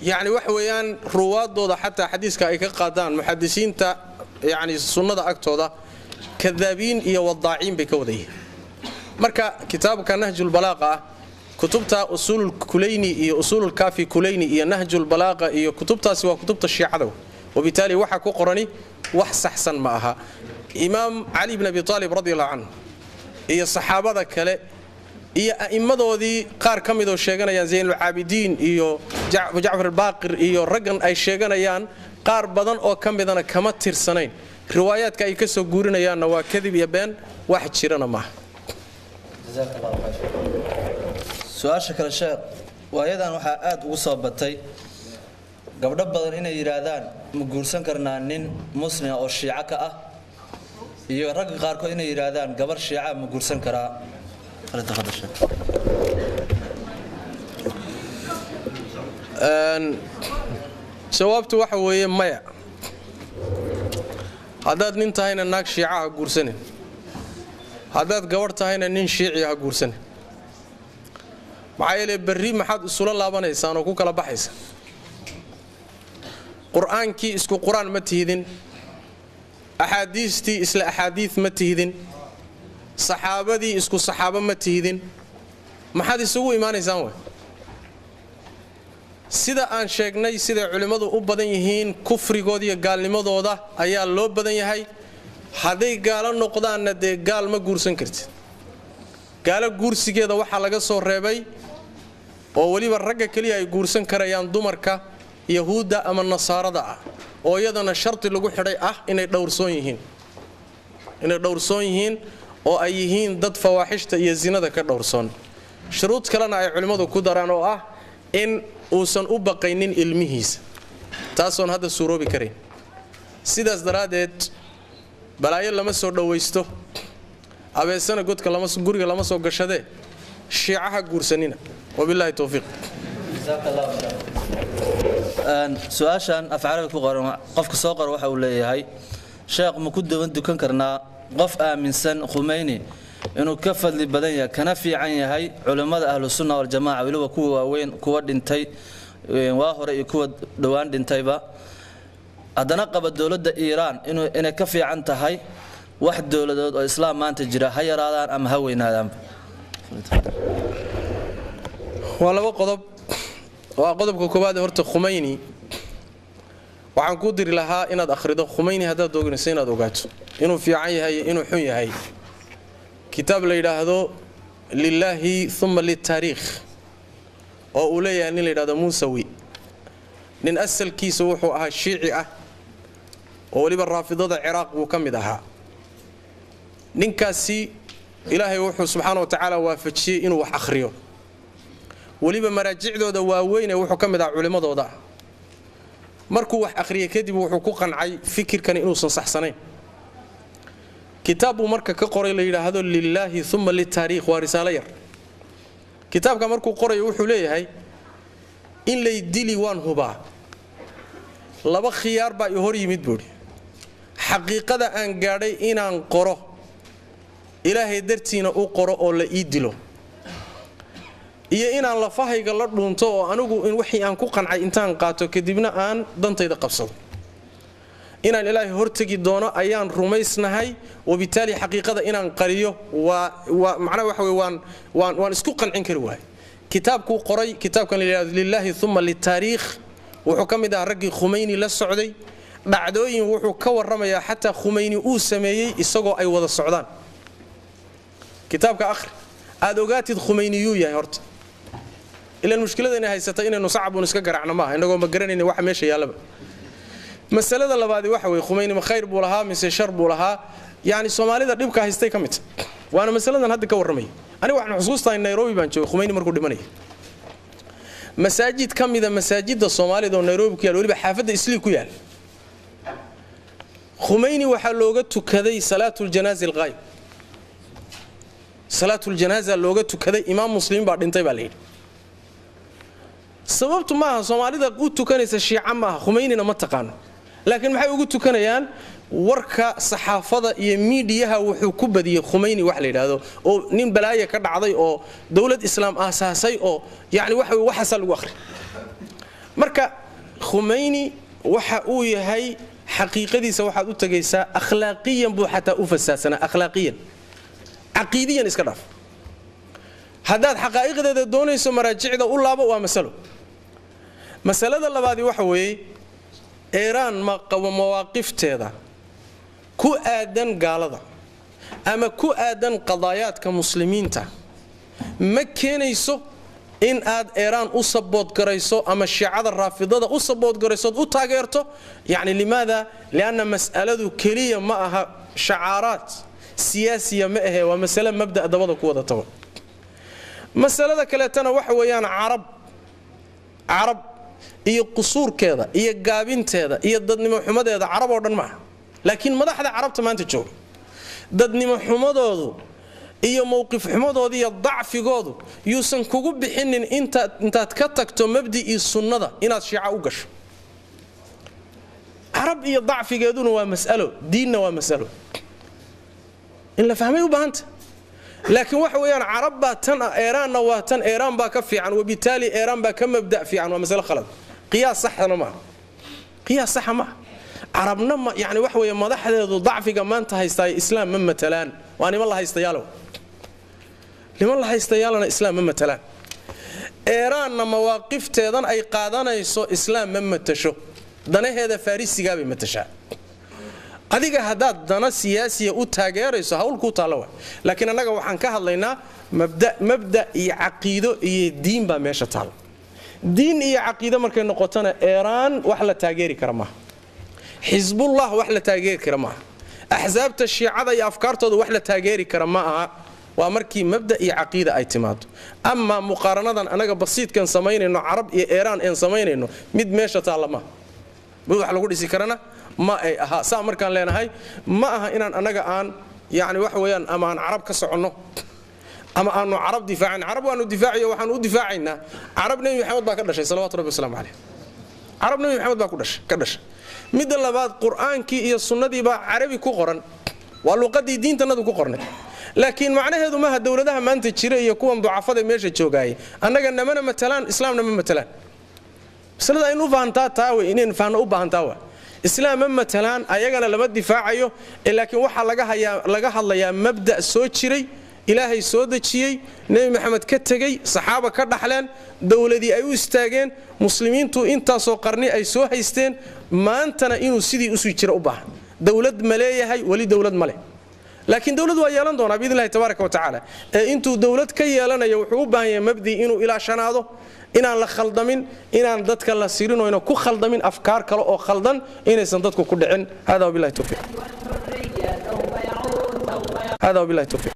yaani waxa weeyaan ruwaadooda xataa xadiiska ay ka qaadaan muhaddisiinta yaani sunnada agtooda kadaabiin iyo wadaaciin bay ka wadayeen marka kitaabka nahjul balaaqa kutubta usulul kulayni iyo usulul kafi kulayni iyo nahjul balaaqa iyo kutubtaasi waa kutubta shiicada وبالتالي waxa ku qorani wax saxsan ma aha Imam Ali ibn Abi Talib radiyallahu anhu iyo saxaabada kale iyo a'immadoodii qaar kamid oo sheeganayaan Zaynul Aabidiin iyo Ja'far al-Baqir iyo raggan ay sheeganayaan qaar badan oo kamidana kama tirsanayn riwaayaadka ay ka soo guurinayaan waa kadib iyo been wax jirana ma جزاك الله خير سؤال شكل الشيخ وأيضا وحا آد وصابتي قبل بدن إن يرادان مقولسن كرنا نين مسلم أو الشيعة كأ يرق غاركو إن يرادان قبل الشيعة مقولسن كرا فلتفضل الشيخ جوابته waxa weeye maya hadaad nin tahayna naag shiica guursanin hadaad gabar tahayna nin shiici ah guursan maxay berri maxad isula laabanaysan oo ku kala baxaysa quraankii isku quraan ma tiidin axaadiistii isla axaadiis ma tiidin saxaabadii isku saxaaba ma tiidin maxad isugu iimaanaysaan way sida aan sheegnay sida culimadu u badan yihiin kufrigooda iyo gaalnimadooda ayaa loo badan yahay haday gaalo noqdaanna de gaal ma guursan kartid gaalo guursigeeda waxa laga soo reebay oo waliba ragga kaliya ay guursan karayaan dumarka yahuuda ama nasaarada ah oo iyadana sharti lagu xidhay ah inay dhowrsoon yihiin oo ay yihiin dad fawaaxishta iyo zinada ka dhowrsoon shuruud kalena ay culimadu ku daraan oo ah in uusan u baqaynin ilmihiisa taasoon hadda suuroobi karin sidaas daraadeed balaayo lama soo dhawaysto abeesana godka guriga lama soo gashade shiicaha guursanina wabillahi tawfiiq jazakallahu su'aashan afcaal ku qoran qofka soo qor waxa uu leeyahay sheekh ma ku dukan karnaa qof aaminsan Khumeini inuu ka fadli badan yahay kana fiican yahay culimada ahlus sunna wal jamaa waliba kuwa waaweyn kuwa dhintay waa hore iyo kuwa dhawaan dhintayba haddana qaba dawladda Iiraan inay ka fiican tahay wax dawladood oo islaam maanta jira ha yaraadaan ama ha weynaadaan wala qodob waa qodobka koobaad horta Khumeini waxaan ku diri lahaa inaad akhrido Khumeini hadaad doonayso inaad ogaato inuu fiican yahay inuu xun yahay kitaab la yiraahdo lilaahi uma liltaariikh oo uu leeyahay nin la yidhahdo muusawi nin asalkiisa wuxuu ahaa shiici ah oo weliba raafidada ciraaq buu ka mid ahaa ninkaasi ilaahay wuxuu subxaana wa tacaala waafajiyey inuu wax akhriyo weliba maraajicdooda waaweyn ee wuxuu ka mid ahaa culimmadooda markuu wax akhriyay kadib wuxuu ku qancay fikirkan inuusan saxsanayn kitaab buu marka ka qoray la yidhaahdo lilaahi uma liltaariikh waa risaalo yar kitaabka markuu qorayo wuxuu leeyahay in lay dili waan hubaa laba khiyaar baa i hor yimid buuri xaqiiqada aan gaadhay inaan qoro ilaahay dartiina u qoro oo la ii dilo iyo inaan lafahayga la dhuunto oo anigu in wixii aan ku qancay intaan qaato kadibna aan dantayda qabsado inaan ilaahay hortagi doono ayaan rumaysnahay wabitaali xaqiiqada inaan qariyo waa macnaha waxa weey waan isku qancin kari waay kitaabku qoray kitaabkan lilaahi thumma liltaariikh wuxuu ka mid ahaa raggii Khomeini la socday dhacdooyin wuxuu ka warramayaa xataa Khomeini uu sameeyay isagoo ay wada socdaan kitaabka akhri aad ogaatid Khomeini yuu yahay horta ila mushkilada inay haysatay inaynu sacabun iska garaacno ma aha inagoo ma garanayna waxa meesha yaalaba masalada labaad waxa way Khomeini ma khayr buu lahaa mise shar buu lahaa yaani Soomaalida dhibka haystay ka mid waana masaladan hadda ka warramay aniga waxaan xusuustaa in Nairobi baan joogay Khomeini markuu dhimanay masaajid kamida masaajida Soomaalida oo Nairobi ku yaal waliba xaafada Islii ku yaal Khomeini waxa looga tukaday salaatul janaaza al-ghaib salaatul janaaza looga tukaday imaam muslim baa dhintay baa leeyahay sababtu ma aha Soomaalida u tukanaysa shiica ma aha Khomeini ma taqaan laakiin maxay ugu tukanayaan warka saxaafada iyo miidiyaha wuxuu ku badiyay Khomeini wax la yiraahdo oo nin balaaye ka dhacday oo dawlad islaam aasaasay oo yaani waxa lagu akhri marka Khomeini waxa uu yahay xaqiiqadiisa waxaad u tagaysaa akhlaaqiyan buu xataa u fasaasana akhlaaqiyan aqiidiyan iska dhaaf hadaad xaqaa'iqdeeda doonayso maraajicda u laabo waa masalada labaad waxa weeye Iran ma qabo mawaaqifteeda ku aadan gaalada ama ku aadan qadaayaadka muslimiinta ma keenayso in aad Iran u sabood garayso ama shiicada raafidada u sabood garayso u taageerto yani limaada liana mas'aladu kaliya ma aha shacaaraat siyaasiya ma aha waa mas'ala mabda dabada ku wada tago masalada kale tana waxa weeyaan arab iyo qusuurkeeda iyo gaabinteeda iyo dadnimo xumadeeda arab oo dhan ma laakiin madaxda arabta maanta joog dadnimo xumadoodu iyo mowqif xumadooda iyo dacfigoodu yuusan kugu bixinin intaad ka tagto mabdii sunnada inaad shiica u gasho arab iyo dacfigeeduna waa mas'alo diinna waa mas'alo in la fahmay u baahanta laakiin waxa weeyaan arab baa tan Iranna waa tan Iran baa ka fiican wabitaali Iran baa ka mabda fiican waa mas'alo khalad qiyaas saxna ma qiyaas sax ma arabna ma yani waxa weeye madaxdeedu dacfiga maanta haystay islaam ma matalaan waa nima la haystayaalo liman la haystayaalana islaam ma matalaan Iranna mawaaqifteedan ay qaadanayso islaam ma matasho danaheeda farisiga bay matashaa adiga hadaad dana siyaasiya u taageerayso hawl ku taalo laakiin anaga waxaan ka hadlaynaa mabda iyo aqeedo iyo diin ba meesha taal diin iyo aqeedo markay noqotana Iran wax la taageeri kara ma Hizbullah wax la taageeri kara ma ahzaabta shiicada iyo afkaartooda wax la taageeri kara ma aha waa markii mabda iyo aqeedo ay timaado amma muqaaranadan anaga basiidkan sameeynayno arab iyo Iran aan sameeynayno mid meesha taal ma wax lagu dhisi karana ma ay aha saa markaan leenahay ma aha inaan anaga aan yaani wax weeyaan ama aan arab ka socono ama aanu arab difaacin arab waanu difaaciyo waxaan u difaacaynaa arab nabi maxamed baa ka dhashay salawaatu rabbi salaamu alayhi arab nabi maxamed baa ka dhashay mid labaad quraankii iyo sunnadii baa arabi ku qoran waa luqadii diintanadu ku qornay laakiin macnaheedu ma aha dawladaha maanta jira iyo kuwan ducafada meesha joogay anaga namana matalaan islaamna ma matalaan masalada inuu fahantaa taawe ineen faano u baahantaa islaam ma matalaan ayagana lama difaacayo laakiin waxa laga hadlayaa mabda soo jiray ilaahay soo dajiyay nabi maxamed ka tagay saxaaba ka dhaxleen dawladii ay u istaageen muslimiintu inta soo qarni ay soo haysteen maantana inuu sidii u soo jira u baahan dawlad ma leeyahay wali dawlad ma leh laakiin dawlad waa yeelan doonaa biidn illahi tabaaraka wa tacaala intuu dawlad ka yeelanayo wuxuu u baahan yahay mabdi inuu ilaashanaado inaan la khaldamin inaan dadka la sirin oo ku khaldamin afkaar kale oo khaldan inaysan dadku ku dhicin hada wabillahi tawfiiq